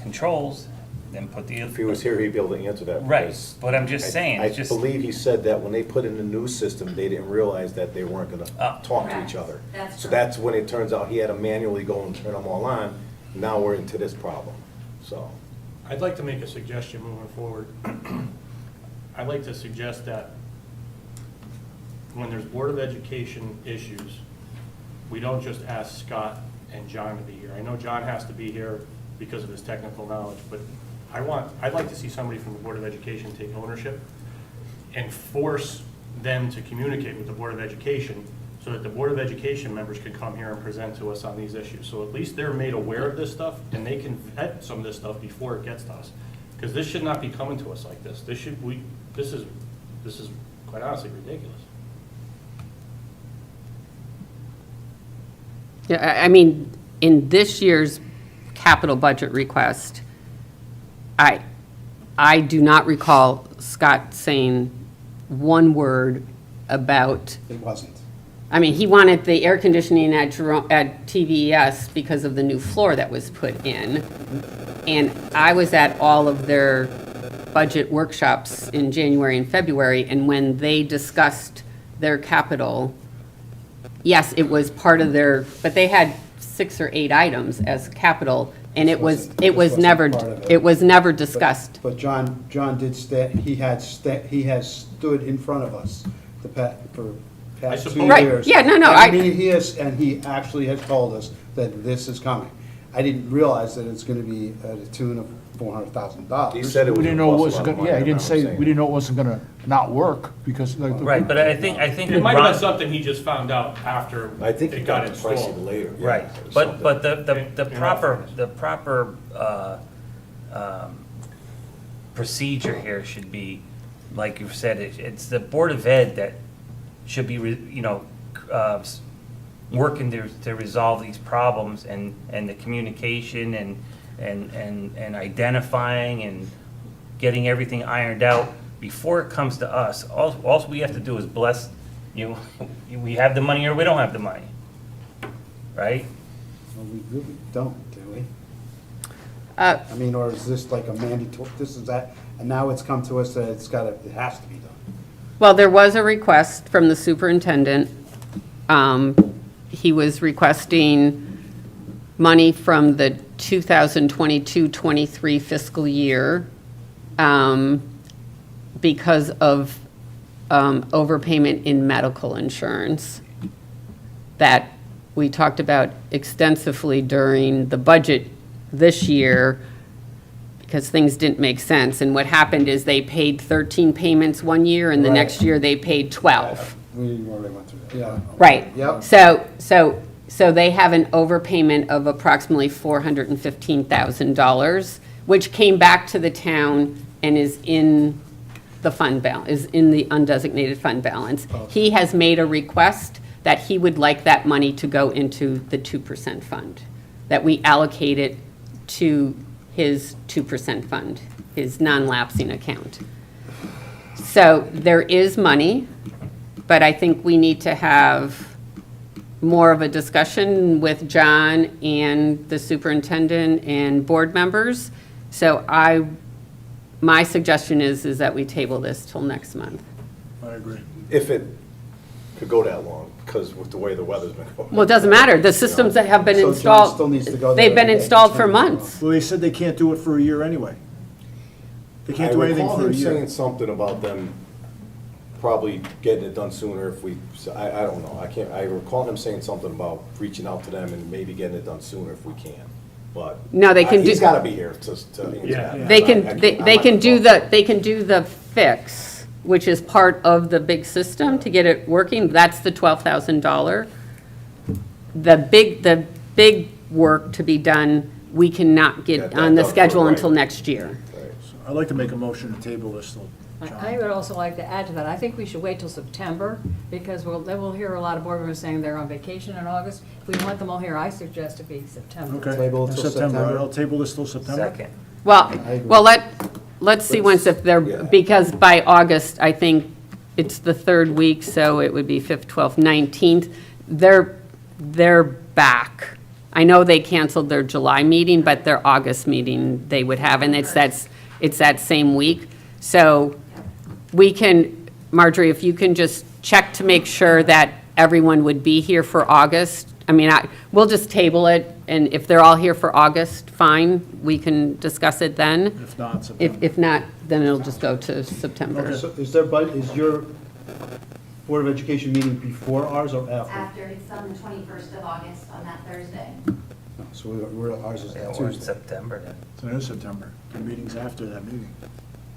controls, then put the. If he was here, he'd be able to answer that. Right, because but I'm just saying, I it's just. believe he said that when they put in the new system, they didn't realize that they weren't gonna talk to Correct. each other. That's So correct. that's when it turns out he had to manually go and turn them all on. Now we're into this problem, so. I'd like to make a suggestion moving forward. I'd like to suggest that when there's Board of Education issues, we don't just ask Scott and John to be here. I know John has to be here because of his technical knowledge, but I'd like to see somebody from the Board of Education take ownership and force them to communicate with the Board of Education so that the Board of Education members can come here and present to us on these issues. So at least they're made aware of this stuff and they can vet some of this stuff before it gets to us. Because this should not be coming to us like this. This is quite honestly ridiculous. yeah, I mean, in this year's capital budget request, I do not recall Scott saying one word about, It wasn't. I mean, he wanted the air conditioning at TVS because of the new floor that was put in. And I was at all of their budget workshops in January and February, and when they discussed their capital, yes, it was part of their, but they had 6 or 8 items as capital, and it was This wasn't never, part of it. it was never discussed. But John did he has stood in front of us for past 2 suppose- Right, years. yeah, no, I mean, he actually has told us that this is coming. I didn't realize that it's gonna be at a tune of $400,000. He said it We was didn't gonna know it cost a wasn't lot of gonna, money. yeah, he I didn't say, remember we saying didn't know it wasn't gonna not work, because like. Right, but I think It with might have been Ron, something he just found out after I think it it got got pricey installed. later. yeah, right, or but, something. but the In all proper, fairness. the proper, procedure here should be, like you said, it's the Board of Ed that should be, working to resolve these problems and the communication and identifying and getting everything ironed out before it comes to us. All we have to do is bless, we have the money or we don't have the money, right? Well, we really don't, do we? Uh, I mean, or is this like a mandatory, this is that, and now it's come to us that it has to be done. Well, there was a request from the superintendent. He was requesting money from the 2022-23 fiscal year because of overpayment in medical insurance that we talked about extensively during the budget this year because things didn't make sense. And what happened is they paid 13 payments one year, and the Right. next year they paid 12. We already went through that, yeah. Right. Yep. So they have an overpayment of approximately $415,000, which came back to the town and is in the fund balance, is in the undesignated fund balance. He has made a request that he would like that money to go into the 2% fund. that we allocate it to his 2% fund, his non-lapsing account. So there is money, but I think we need to have more of a discussion with John and the superintendent and board members. So my suggestion is that we table this till next month. I agree. If it could go that long, because with the way the weather's been going. Well, it doesn't matter. The systems that have been So John installed, still needs to go there they've been every day. installed for months. Well, they said they can't do it for a year anyway. They can't do anything I recall for a him year. saying something about them probably getting it done sooner if we, I don't know, I recall him saying something about reaching out to them and maybe getting it done sooner if we can, but. No, they can do. He's gotta be here to. Yeah. They can do the fix, which is part of the big system to get it working. That's the $12,000. The big work to be done, we cannot get That on the done, schedule right. until next year. I'd like to make a motion to table this till John. I would also like to add to that, I think we should wait till September, because then we'll hear a lot of board members saying they're on vacation in August. If we want them all here, I suggest it be September. Okay, Table it till September. I'll table this till September. Second. Well, let's see once if they're, Yeah. because by August, I think it's the third week, so it would be 5th, 12th, 19th. They're back. I know they canceled their July meeting, but their August meeting they would have, and it's that same week. So we can, Marjorie, if you can just check to make sure that everyone would be here for August. I mean, we'll just table it, and if they're all here for August, fine, we can discuss it then. If not, September. If not, then it'll just go to September. So is your Board of Education meeting before ours or after? After, it's on the 21st of August, on that Thursday. So ours is Yeah, that we're in Tuesday. September then. So it is September. The meeting's after that meeting.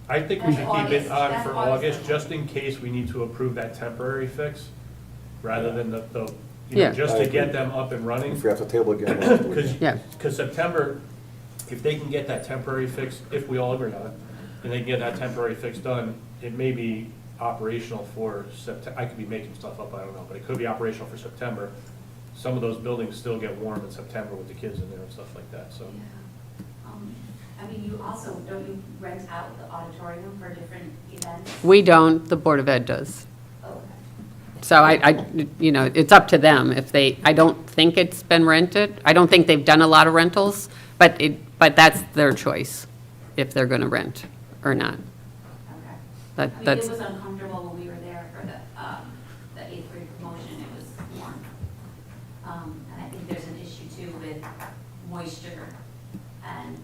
I think we should keep it That's on August. for That's August, August. just in case we need to approve that temporary fix, rather than Yeah. just I to agree. get them up and running. If we have to table again. we'll have to do it Because, again. Yeah. September, if they can get that temporary fix, if we all agree on it, and they can get that temporary fix done, it may be operational for September. I could be making stuff up, I don't know, but it could be operational for September. Some of those buildings still get warm in September with the kids in there and stuff like that, so. I mean, you also, don't you rent out the auditorium for different events? We don't, the Board of Ed does. Oh, okay. So it's up to them if I don't think it's been rented. I don't think they've done a lot of rentals, but that's their choice, if they're going to rent or not. Okay. That- I mean, that's- it was uncomfortable when we were there for the eighth grade promotion, it was warm. And I think there's an issue too with moisture and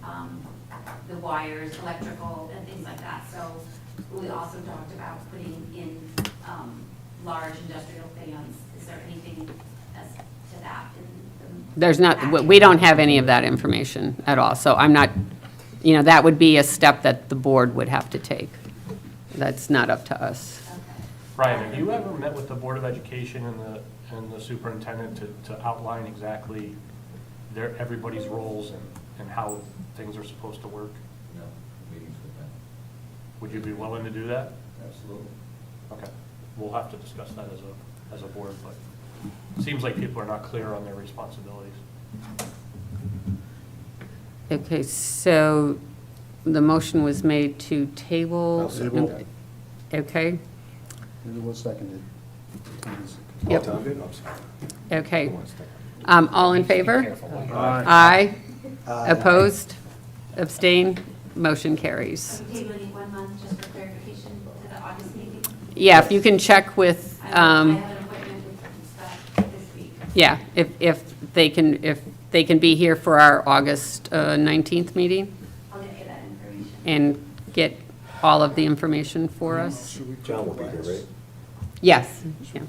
the wires, electrical and things like that. So we also talked about putting in large industrial fans. Is there anything as to that in the? There's not, we don't have any of that information at all, so I'm not, that would be a step that the board would have to take. That's not up to us. Okay. Brian, have you ever met with the Board of Education and the superintendent to outline exactly everybody's roles and how things are supposed to work? No, meetings with them. Would you be willing to do that? Absolutely. Okay, we'll have to discuss that as a board, but it seems like people are not clear on their responsibilities. Okay, so the motion was made to table. I'll second that. Okay, And it was seconded. Yep. Oh, Tom did? I'm sorry. okay. Hold on a second. All in Be favor? careful what you- Aye. Opposed? Abstain? Motion carries. Are we tabling it 1 month just for clarification to the August meeting? Yeah, if you can check with, I have an appointment with Scott this week. yeah, if they can be here for our August 19th meeting I'll get you that information. and get all of the information for us. John will be here, right? Yes. Yeah.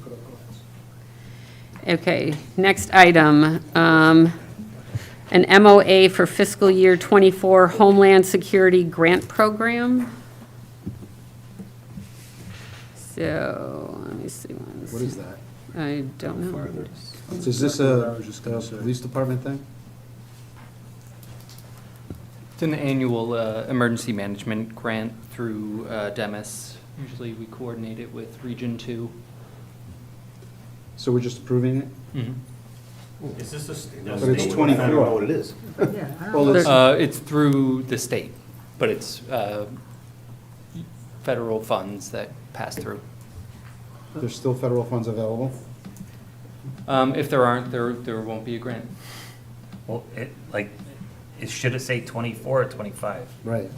Okay, next item, an MOA for fiscal year '24 Homeland Security Grant Program. So, let me see. What is that? I don't know. Is this I was just gonna say. police department thing? It's an annual emergency management grant through Demis. Usually we coordinate it with Region 2. So we're just approving it? Is this a But it's state? 24. I don't know what it is. Yeah, I don't Well, know. it's- It's through the state, but it's federal funds that pass through. There's still federal funds available? If there aren't, there won't be a grant. Well, should it say 24 or 25? Right.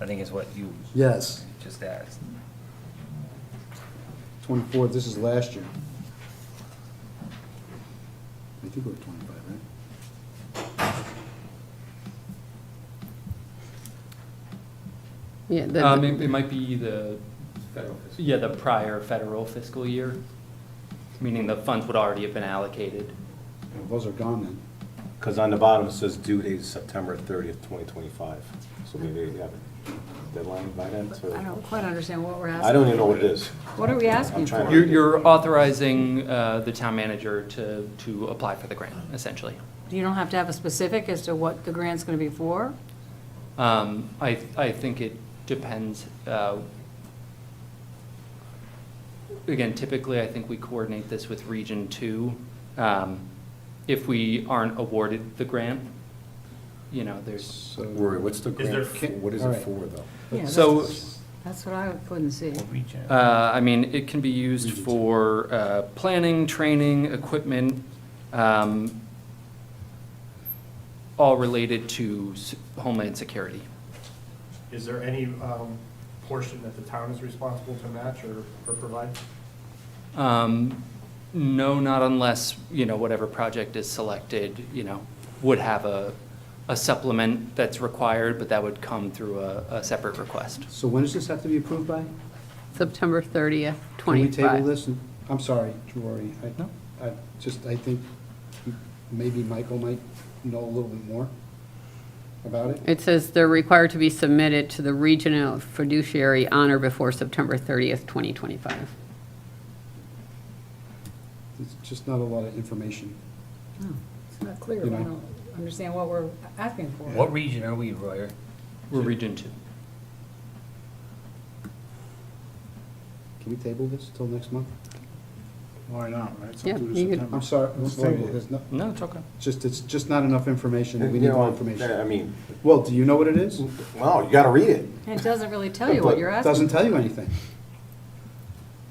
I think is what you Yes. just asked. 24, this is last year. I think we're 25, right? Yeah, It might be the prior federal fiscal year, meaning the funds would already have been allocated. Well, those are gone then. Because on the bottom it says due date is September 30th, 2025. So maybe they have a deadline by then to... I don't quite understand what we're asking. I don't even know what it is. What are we asking I'm trying for? to- You're authorizing the town manager to apply for the grant, essentially. You don't have to have a specific as to what the grant's gonna be for? I think it depends. Again, typically, I think we coordinate this with Region 2. If we aren't awarded the grant, there's, So, Rory, what's the grant, there- what is All it right. for, though? Yeah, So- that's what I couldn't see. What region? I mean, it can be used for planning, training, equipment, all related to Homeland Security. Is there any portion that the town is responsible to match or provide? No, not unless, whatever project is selected, would have a supplement that's required, but that would come through a separate request. so when does this have to be approved by? September 30th, Can we table 25. this? I'm sorry, Rory. No. I think maybe Michael might know a little bit more about it. It says they're required to be submitted to the regional fiduciary on or before September 30th, 2025. It's just not a lot of information. Oh, It's not clear. I You know. don't understand what we're asking for. What region are we, Royer? We're Region 2. Can we table this till next month? Why not, right? It's up Yeah, to you could- September. I'm sorry, Let's Rory, table it. there's no, No, it's okay. it's just not enough information. We You need know, more information. I mean, Well, do you know what it is? well, you gotta read it. And it doesn't really tell you what you're It asking. doesn't tell you anything.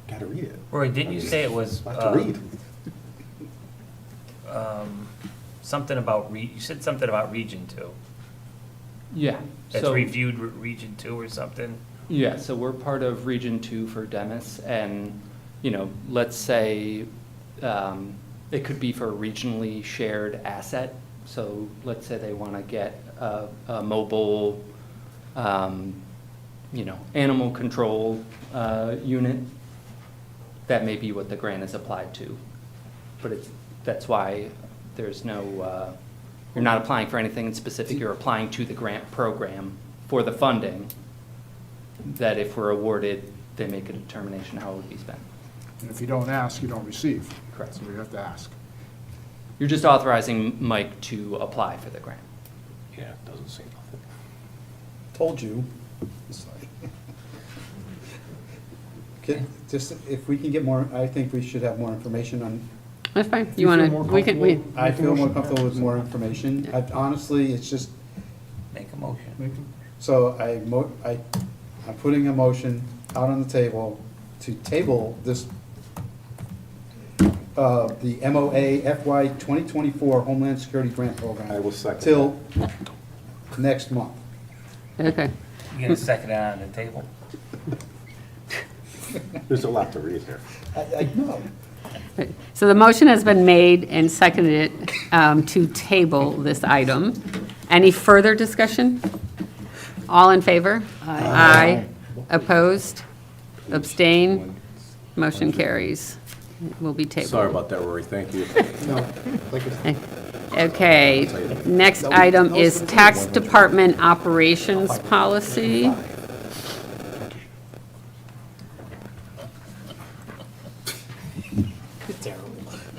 Gotta read it. Roy, didn't you say it was I have to read. something about, you said something about Region 2? Yeah. That's so- reviewed Region 2 or something? Yeah, so we're part of Region 2 for Demis, and, let's say it could be for a regionally shared asset. So let's say they want to get a mobile, animal control unit. That may be what the grant is applied to. But that's why there's no, you're not applying for anything in specific, you're applying to the grant program for the funding, that if we're awarded, they make a determination how it would be spent. And if you don't ask, you don't receive. Correct. So you have to ask. You're just authorizing Mike to apply for the grant. Yeah, it doesn't say nothing. Told you. Just, if we can get more, I think we should have more information on, That's fine. You You want feel to, more we can, comfortable? I feel more comfortable with more information. Honestly, it's just, Make a motion. so I'm putting a motion out on the table to table this, the MOA FY 2024 Homeland Security Grant Program. I will second Till next month. okay. You gonna second it on the table? There's a lot to read here. I know. So the motion has been made and seconded to table this item. Any further discussion? All in favor? Aye. Opposed? Abstain? Motion carries. It will be tabled. Sorry about that, Rory, thank you. No, like it's- Okay, next item is Tax Department Operations Policy.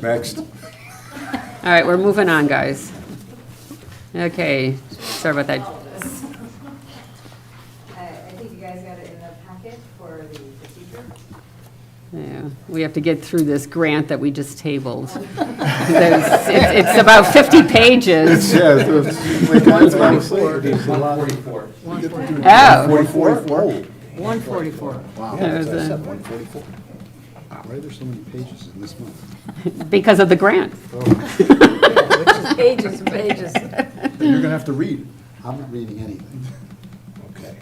Next. All right, we're moving on, guys. Okay, sorry about that. I think you guys got it in the packet for the procedure. Yeah, we have to get through this grant that we just tabled. It's about 50 pages. Yeah, it's like 144. It's a lot. 144. Oh, 44? 144. Wow. That was I a- said 144. Why are there so many pages in this month? because of the grant. Pages and pages. That you're gonna have to read. I'm not reading anything. Okay.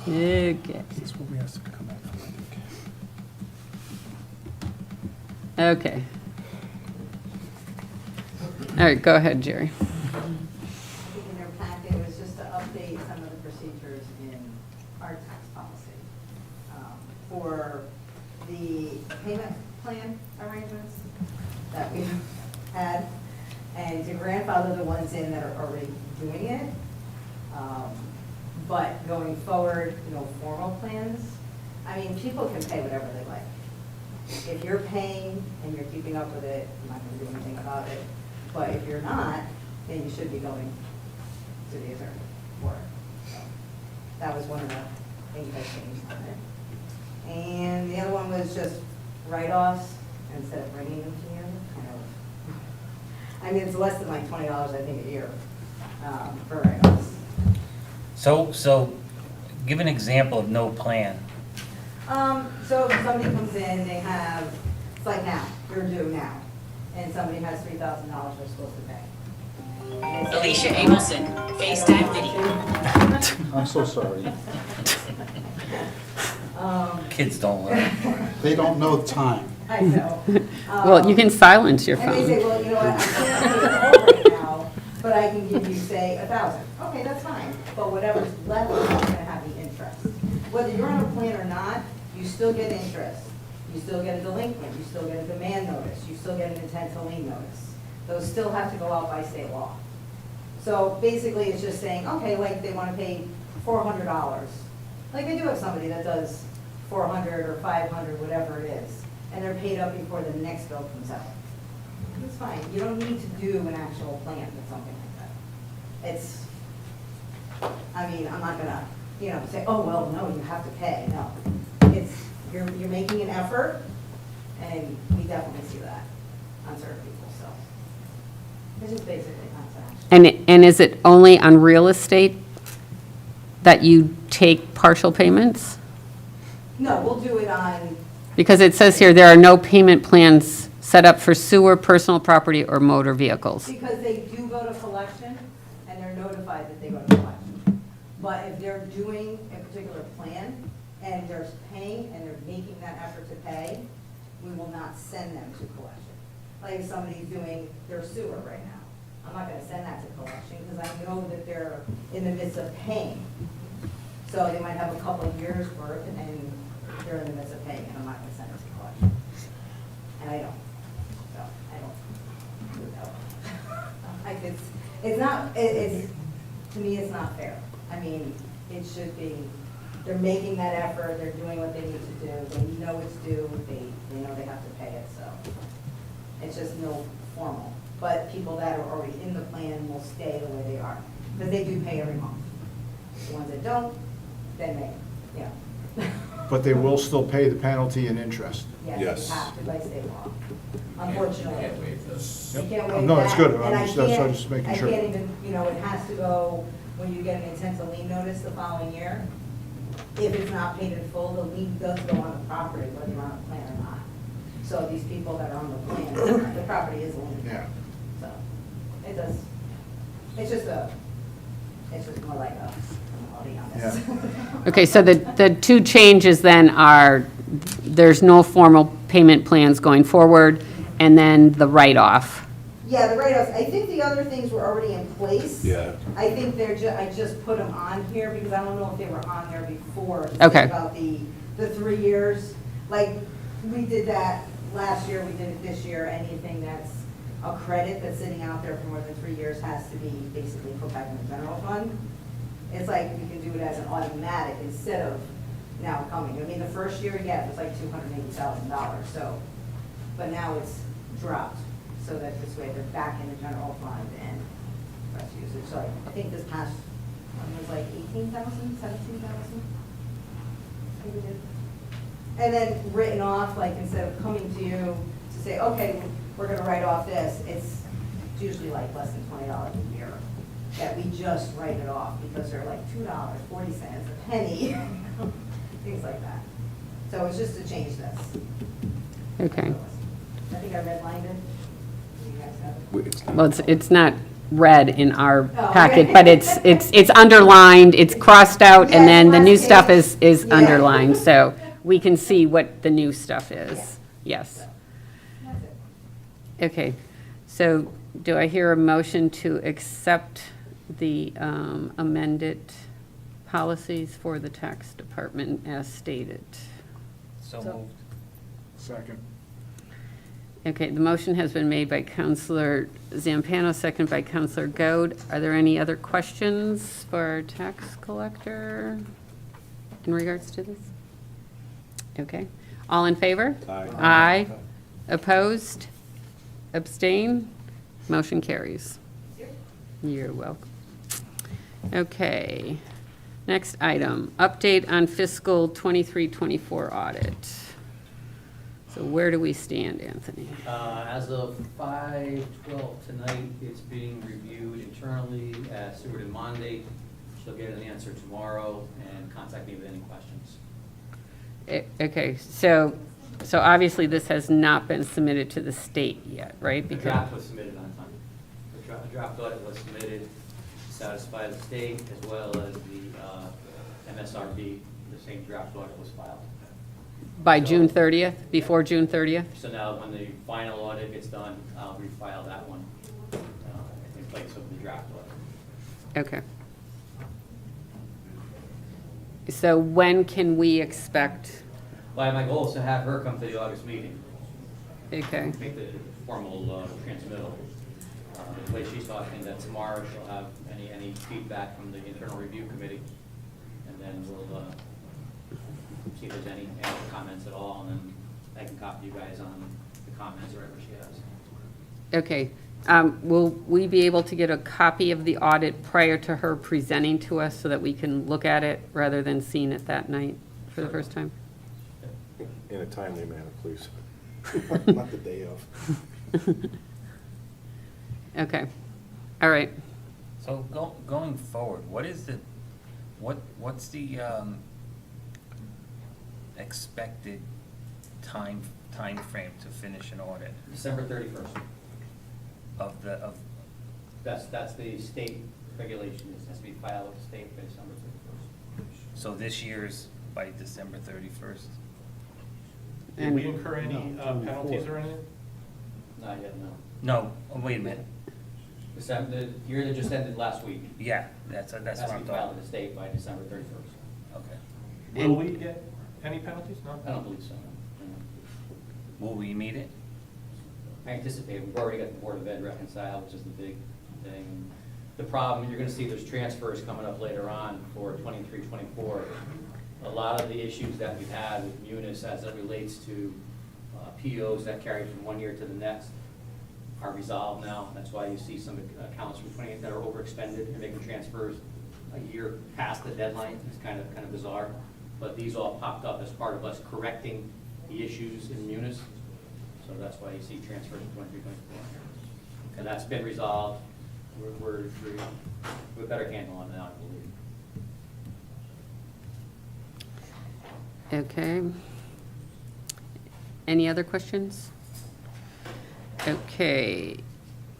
Okay, This is what we have to come back from, I think. okay. All right, go ahead, Jerry. I think in their packet was just to update some of the procedures in our tax policy for the payment plan arrangements that we had, and to grandfather the ones in that are already doing it. But going forward, no formal plans. I mean, people can pay whatever they like. If you're paying and you're keeping up with it, I'm not gonna do anything about it. But if you're not, then you should be going to the attorney for it. So that was one of the things I changed on it. And the other one was just write-offs instead of bringing them to you. I mean, it's less than like $20, I think, a year for write-offs. So give an example of no plan. So if somebody comes in, they have, it's like now, you're due now, and somebody has $3,000 they're supposed to pay. And they say- Alicia Abelson, FaceTime video. I'm so sorry. Kids don't learn. They don't know time. I know. Well, you can silence your And they say, phone. well, you know what, I can't pay it all right now, but I can give you, say, $1,000. Okay, that's fine, but whatever's left is not gonna have the interest. Whether you're on a plan or not, you still get interest. You still get a delinquent, you still get a demand notice, you still get an intent to lien notice. Those still have to go out by state law. So basically, it's just saying, okay, like they wanna pay $400. Like they do have somebody that does 400 or 500, whatever it is, and they're paid up before the next bill comes out. It's fine, you don't need to do an actual plan with something like that. It's, I mean, I'm not gonna, say, oh, well, no, you have to pay, no. It's, you're making an effort, and we definitely see that on certain people, so. It's just basically not And is it only on real estate that you take partial payments? No, we'll do it on, Because it says here, there are no payment plans set up for sewer, personal property, or motor vehicles. because they do go to collection, and they're notified that they go to collection. But if they're doing a particular plan, and they're paying, and they're making that effort to pay, we will not send them to collection. Like if somebody's doing their sewer right now, I'm not gonna send that to collection, because I know that they're in the midst of paying. So they might have a couple of years' worth, and they're in the midst of paying, and I'm not gonna send it to collection. And I don't, so, I don't do that. Like, it's not, it's, to me, it's not fair. I mean, it should be, they're making that effort, they're doing what they need to do, they know it's due, they know they have to pay it, so. It's just no formal. But people that are already in the plan will stay the way they are, because they do pay every month. The ones that don't, then they, But they will still pay the penalty and interest. Yes, Yes. they have to by state law, unfortunately. Can't waive this. You can't Yep. waive No, it's that, good. and I'm I just- that's why I'm can't- just making sure. I can't even, it has to go, when you get an intent to lien notice the following year, if it's not paid in full, the lien does go on the property, whether you're on a plan or not. So these people that are on the plan, the property is liened. Yeah. So, it does, it's just more like a, I'll be honest. Okay, so the two changes then are, there's no formal payment plans going forward, and then the write-off. Yeah, the write-offs, I think the other things were already in place. Yeah. I think I just put them on here because I don't know if they were on there before. Okay. About the 3 years, like, we did that last year, we did it this year, anything that's a credit that's sitting out there for more than 3 years has to be basically put back in the general fund. It's like we can do it as an automatic instead of now coming. I mean, the first year, yeah, it was like $280,000, so, but now it's dropped, so that this way they're back in the general fund and less usage. So I think this past one was like 18,000, 17,000. think we did. And then written off, like instead of coming to you to say, okay, we're gonna write off this, it's usually like less than $20 a year. That we just write it off because they're like $2, 40 cents, a penny, things like that. So it's just to change this. Okay. I think I redlined it. You guys have it? Well, it's not red in our Oh, packet, okay. but it's underlined, it's crossed out, and then the new stuff is Yeah. underlined, so we can see what the new stuff is. Yes. That's it. Okay, so do I hear a motion to accept the amended policies for the tax department as stated? So moved. Second. Okay, the motion has been made by Counselor Zampano, second by Counselor Goad. Are there any other questions for our tax collector in regards to this? Okay, all in favor? Aye. Aye. Opposed? Abstain? Motion carries. You're welcome. Okay, next item, update on fiscal 23-24 audit. So where do we stand, Anthony? As of 5/12 tonight, it's being reviewed internally at Seward and Monday. She'll get an answer tomorrow and contact me with any questions. Okay, so obviously this has not been submitted to the state yet, right? The draft was submitted on time. The draft audit was submitted to satisfy the state as well as the MSRB. The same draft audit was filed. By June 30th, before June 30th? So now when the final audit gets done, I'll refile that one in place of the draft audit. Okay. So when can we expect, Well, my goal is to have her come to the August meeting. okay, Make the formal transmittal. The way she's talking, that tomorrow she'll have any feedback from the internal review committee, and then we'll see if there's any comments at all, and then I can copy you guys on the comments or whatever she has. okay. Will we be able to get a copy of the audit prior to her presenting to us so that we can look at it rather than seeing it that night for the first time? In a timely manner, please. Not the day of. Okay, all right. So going forward, what's the expected time frame to finish an audit December 31st. of That's the state regulation. It has to be filed with the state by December 31st. so this year's by December 31st? Did we incur any penalties or anything? Not yet, no. No, oh, wait a minute. The year that just ended last week. Yeah, that's what Has to I'm be filed talking. with the state by December 31st. Okay. Will we get any penalties? No? I don't believe so. No. Will we meet it? I anticipate, we've already got the Board of Ed reconciled, which is the big thing. The problem, you're gonna see there's transfers coming up later on for 23-24. A lot of the issues that we've had with Munis as it relates to POs that carry from one year to the next are resolved now. That's why you see some accounts from 28 that are overexpended and making transfers a year past the deadline. It's kind of bizarre. But these all popped up as part of us correcting the issues in Munis. So that's why you see transfers from 23-24. And that's been resolved. We're a better handle on that, I believe. Okay. Any other questions? Okay.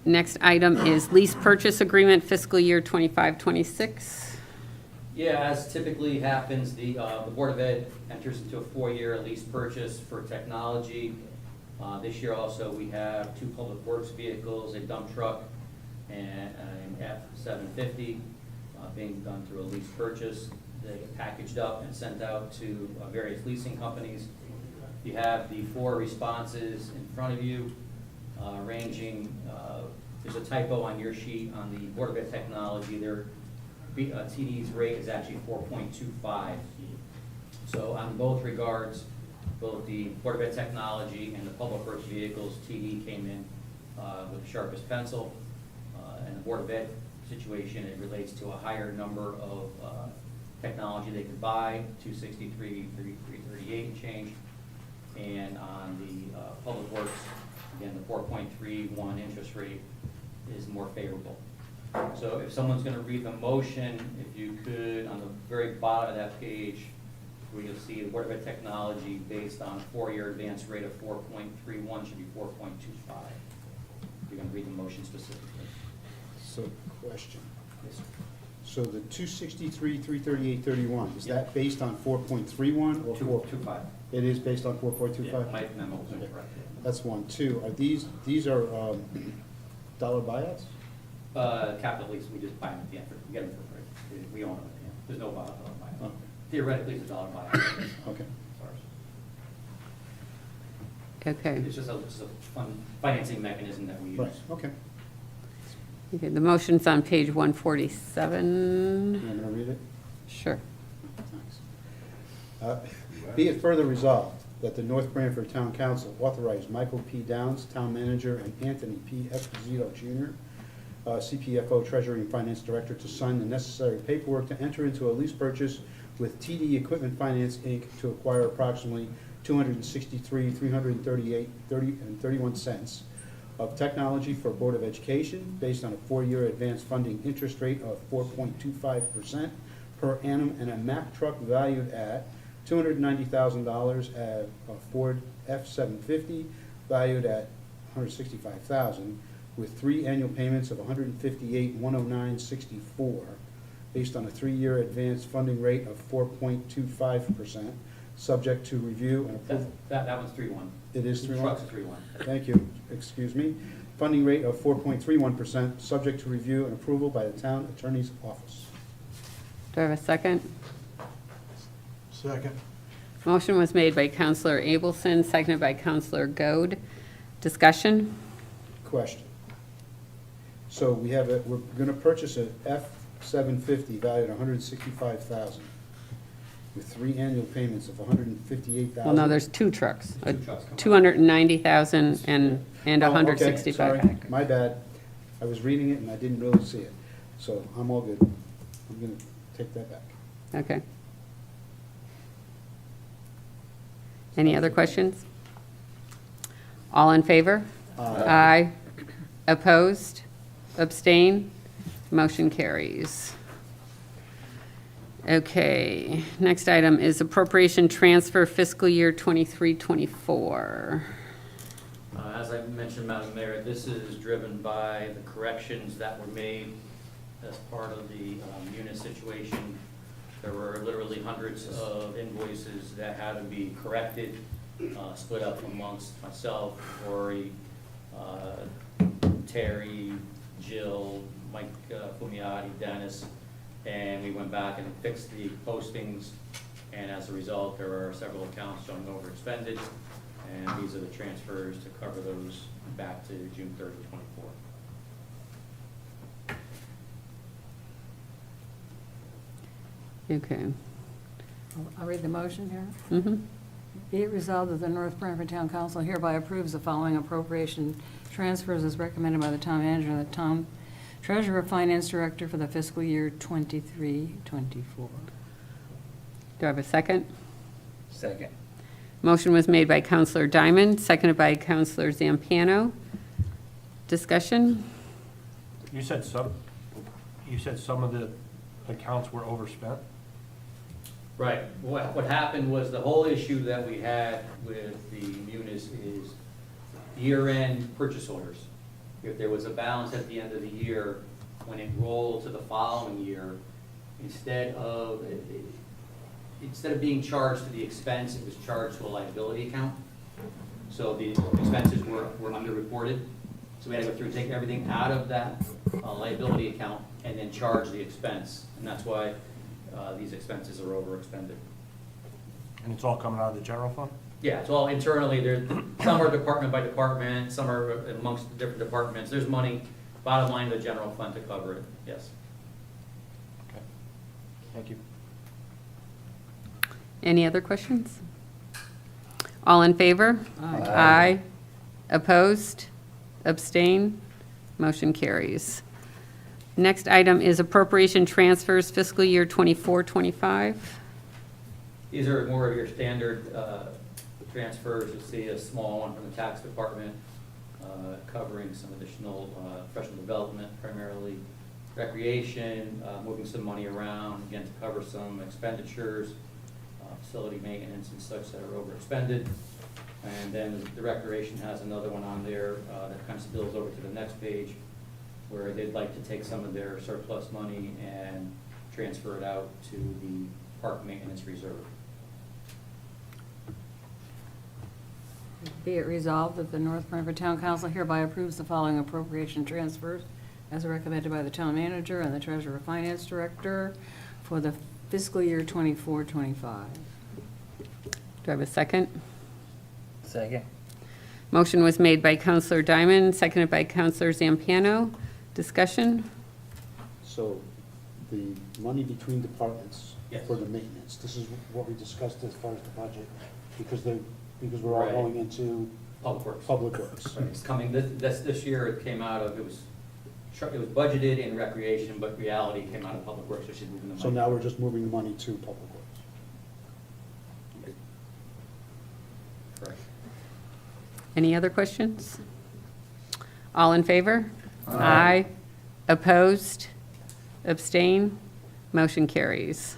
Next item is lease purchase agreement fiscal year 25-26. Yeah, as typically happens, the Board of Ed enters into a 4-year lease purchase for technology. This year also, we have 2 public works vehicles, a dump truck, and an F-750 being done through a lease purchase. They get packaged up and sent out to various leasing companies. You have the 4 responses in front of you, ranging, there's a typo on your sheet on the Board of Ed Technology. Their TD's rate is actually 4.25. So on both regards, both the Board of Ed Technology and the Public Works vehicles, TD came in with the sharpest pencil. And the Board of Ed situation, it relates to a higher number of technology they could buy, 263, 338 and change. And on the public works, again, the 4.31 interest rate is more favorable. So if someone's gonna read the motion, if you could, on the very bottom of that page, where you'll see the Board of Ed technology based on a 4-year advance rate of 4.31 should be 4.25. You're gonna read the motion specifically. So, question. Yes, sir. So the 263, 338, 31, is that based on 4.31 or 4? 2.25. It is based on 4.25? Yeah, my memo was Okay. incorrect. That's one. Two, are these are dollar buyouts? Capital lease, we just buy them at the end, we get them for free. We own them at the end. There's no dollar buyout. Okay. Theoretically, it's a dollar buyout. Okay. Okay. It's just a financing mechanism that we use. Right, okay. Okay, the motion's on page You 147. want me to read it? Sure. Thanks. Be it further resolved that the North Branford Town Council authorize Michael P. Downs, Town Manager, and Anthony P. Esposito Jr., CPFO Treasury and Finance Director, to sign the necessary paperwork to enter into a lease purchase with TD Equipment Finance, Inc. to acquire approximately $263,338.31 of technology for Board of Education based on a 4-year advance funding interest rate of 4.25% per annum and a Mack truck valued at $290,000, a Ford F-750 valued at $165,000 with 3 annual payments of $158,109.64 based on a 3-year advance funding rate of 4.25%, subject to review and approval. That one's 3-1. It is 3-1? Truck's 3-1. Thank you. Excuse me. Funding rate of 4.31%, subject to review and approval by the Town Attorney's Office. Do I have a second? Second. Motion was made by Counselor Abelson, seconded by Counselor Goad. Discussion? Question. So we're gonna purchase an F-750 valued at $165,000 with 3 annual payments of $158,000. Well, no, there's 2 trucks. Two trucks coming. 290,000 and Oh, okay, 165. sorry. My bad. I was reading it and I didn't really see it. So I'm all good. I'm gonna take that back. Okay. Any other questions? All in favor? Aye. Opposed? Abstain? Motion carries. Okay, next item is appropriation transfer fiscal year 23-24. As I mentioned, Madam Mayor, this is driven by the corrections that were made as part of the Munis situation. There were literally hundreds of invoices that had to be corrected, split up amongst myself, Rory, Terry, Jill, Mike Fumiati, Dennis, and we went back and fixed the postings, and as a result, there are several accounts showing over expended, and these are the transfers to cover those back to June 30, 24. Okay. I'll read the motion here. Mhm. Be it resolved that the North Branford Town Council hereby approves the following appropriation transfers as recommended by the town manager and the town treasurer finance director for the fiscal year 23-24. Do I have a second? Second. Motion was made by Counselor Diamond, seconded by Counselor Zampano. Discussion? You said some of the accounts were overspent? Right. What happened was the whole issue that we had with the Munis is year-end purchase orders. If there was a balance at the end of the year, when it rolled to the following year, instead of being charged to the expense, it was charged to a liability account. So the expenses were underreported. So we had to go through and take everything out of that liability account and then charge the expense. And that's why these expenses are overexpended. And it's all coming out of the general fund? Yeah, it's all internally. Some are department by department, some are amongst the different departments. There's money, bottom line, the general fund to cover it, yes. Okay. Thank you. Any other questions? All in favor? Aye. Aye. Opposed? Abstain? Motion carries. Next item is appropriation transfers fiscal year 24-25. These are more of your standard transfers. You'll see a small one from the tax department covering some additional professional development, primarily recreation, moving some money around, again, to cover some expenditures, facility maintenance and such that are overexpended. And then the recreation has another one on there that kind of spills over to the next page, where they'd like to take some of their surplus money and transfer it out to the park maintenance reserve. Be it resolved that the North Branford Town Council hereby approves the following appropriation transfers as recommended by the town manager and the treasurer finance director for the fiscal year 24-25. Do I have a second? Second. Motion was made by Counselor Diamond, seconded by Counselor Zampiano. Discussion? So the money between departments Yes. for the maintenance, this is what we discussed as far as the budget, because we're all Right. going into Public Works. public works. Right, it's coming, this year it came out of, it was budgeted in recreation, but reality came out of Public Works, so she's moving the money. So now we're just moving the money to public works. Correct. Any other questions? All in favor? Aye. Opposed? Abstain? Motion carries.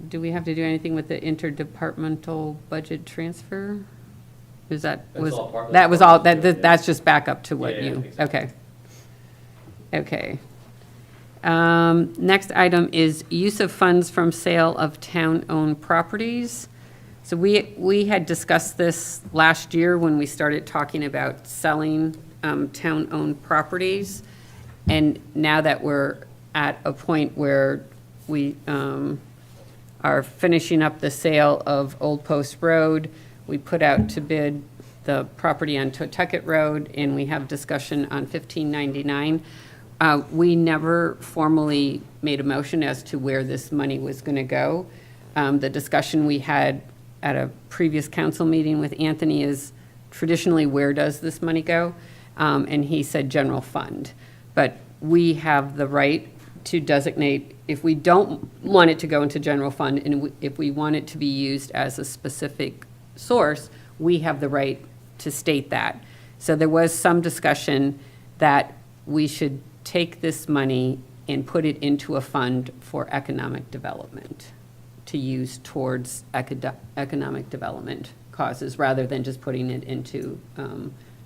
Do we have to do anything with the interdepartmental budget transfer? Is that, That's was, all part- that was all, that, yeah. that's just back up to what Yeah, you, exactly. okay. Okay. Next item is use of funds from sale of town-owned properties. So we had discussed this last year when we started talking about selling town-owned properties. And now that we're at a point where we are finishing up the sale of Old Post Road, we put out to bid the property on Totucket Road, and we have discussion on 1599. We never formally made a motion as to where this money was going to go. The discussion we had at a previous council meeting with Anthony is traditionally, where does this money go? And he said general fund. But we have the right to designate, if we don't want it to go into general fund, and if we want it to be used as a specific source, we have the right to state that. So there was some discussion that we should take this money and put it into a fund for economic development, to use towards economic development causes, rather than just putting it into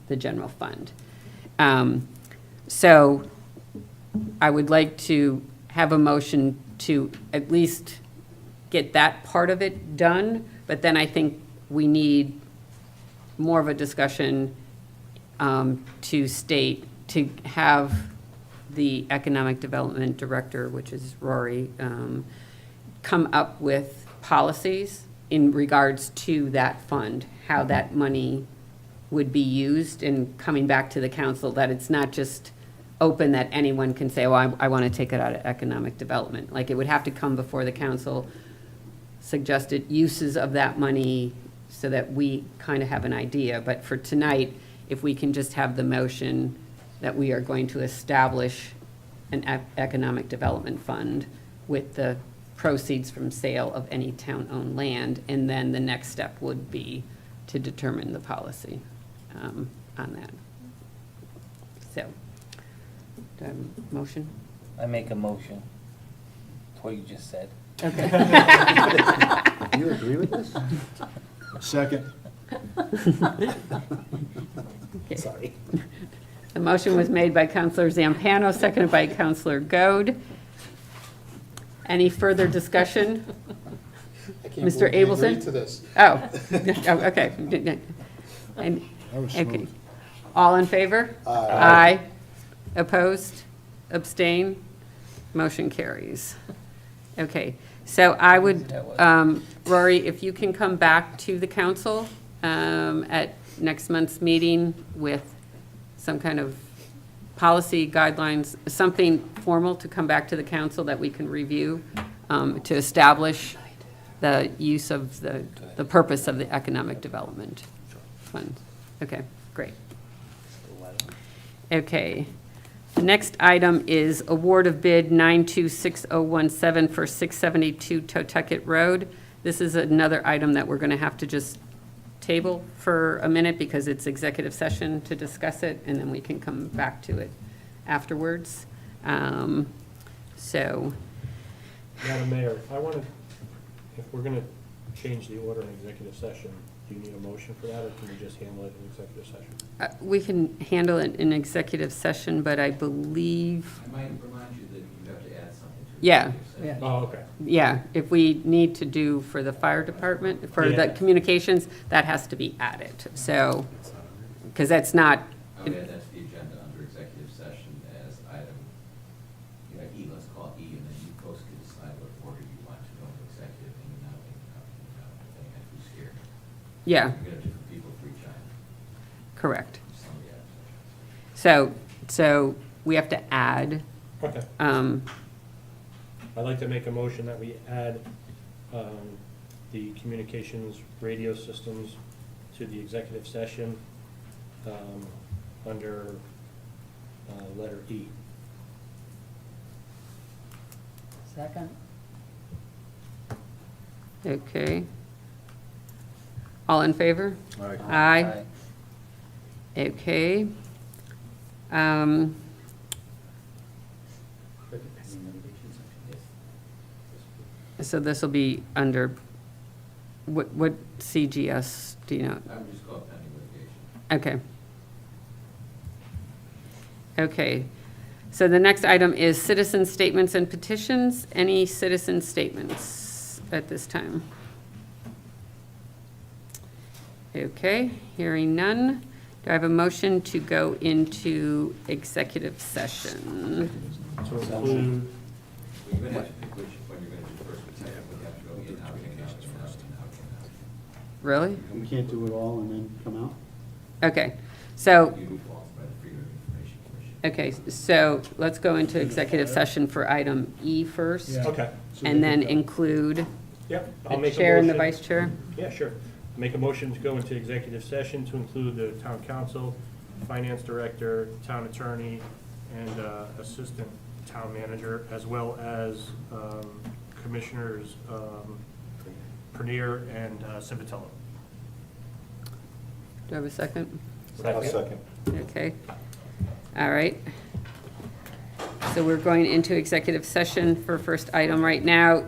the general fund. So I would like to have a motion to at least get that part of it done, but then I think we need more of a discussion to state, to have the economic development director, which is Rory, come up with policies in regards to that fund, how that money would be used, and coming back to the council, that it's not just open, that anyone can say, well, I want to take it out of economic development. Like, it would have to come before the council, suggested uses of that money, so that we kind of have an idea. But for tonight, if we can just have the motion that we are going to establish an economic development fund with the proceeds from sale of any town-owned land, and then the next step would be to determine the policy on that. So, do I have a motion? I make a motion. That's what you just said. Okay. Do you agree with this? Second. Okay. Sorry. The motion was made by Counselor Zampano, seconded by Counselor Goad. Any further discussion? I can't Mr. believe we Abelson? agreed to this. Oh, okay. And- That was okay. smooth. All in favor? Aye. Opposed? Abstain? Motion carries. Okay, so I would, Rory, if you can come back to the council at next month's meeting with some kind of policy guidelines, something formal to come back to the council that we can review, to establish the use of the purpose of the economic development fund. Okay, great. Okay. The next item is award of bid 926017 for 672 Totucket Road. This is another item that we're going to have to just table for a minute because it's executive session to discuss it, and then we can come back to it afterwards. So, Madam Mayor, if we're gonna change the order in executive session, do you need a motion for that, or can we just handle it in executive session? we can handle it in executive session, but I believe, I might remind you that you have to add something to Yeah. executive session. Oh, okay. yeah, if we need to do for the fire department, for the Yeah. communications, that has to be added. So, because that's not, I would add that to the agenda under executive session as item, E, let's call it E, and then you folks can decide what order you want to go into executive, and you're not making up, depending on who's here. yeah, You're gonna have different people for each item. correct. Somebody adds. So we have to add, Okay. I'd like to make a motion that we add the communications radio systems to the executive session under letter E. Second? okay. All in favor? Aye. Aye. Okay. So this will be under, what CGS, do you know? I would just call it pending litigation. Okay. Okay. So the next item is citizen statements and petitions. Any citizen statements at this time? Okay, hearing none. Do I have a motion to go into executive session? To include, Well, you're gonna have to pick which one you're gonna do first, because I would have to go in, out, in, out, in, out, in, out, in, out. Really? We can't do it all and then come out? Okay, so, You do fall by the Freedom of Information Commission. okay, so let's go into executive session for item E first. Yeah. okay, And then include yep. I'll the make a chair and the motion. vice chair? Yeah, sure. Make a motion to go into executive session to include the town council, finance director, town attorney, and assistant town manager, as well as commissioners Pernier and Civitello. Do I have a second? I'll second. Okay. All right. So we're going into executive session for first item right now.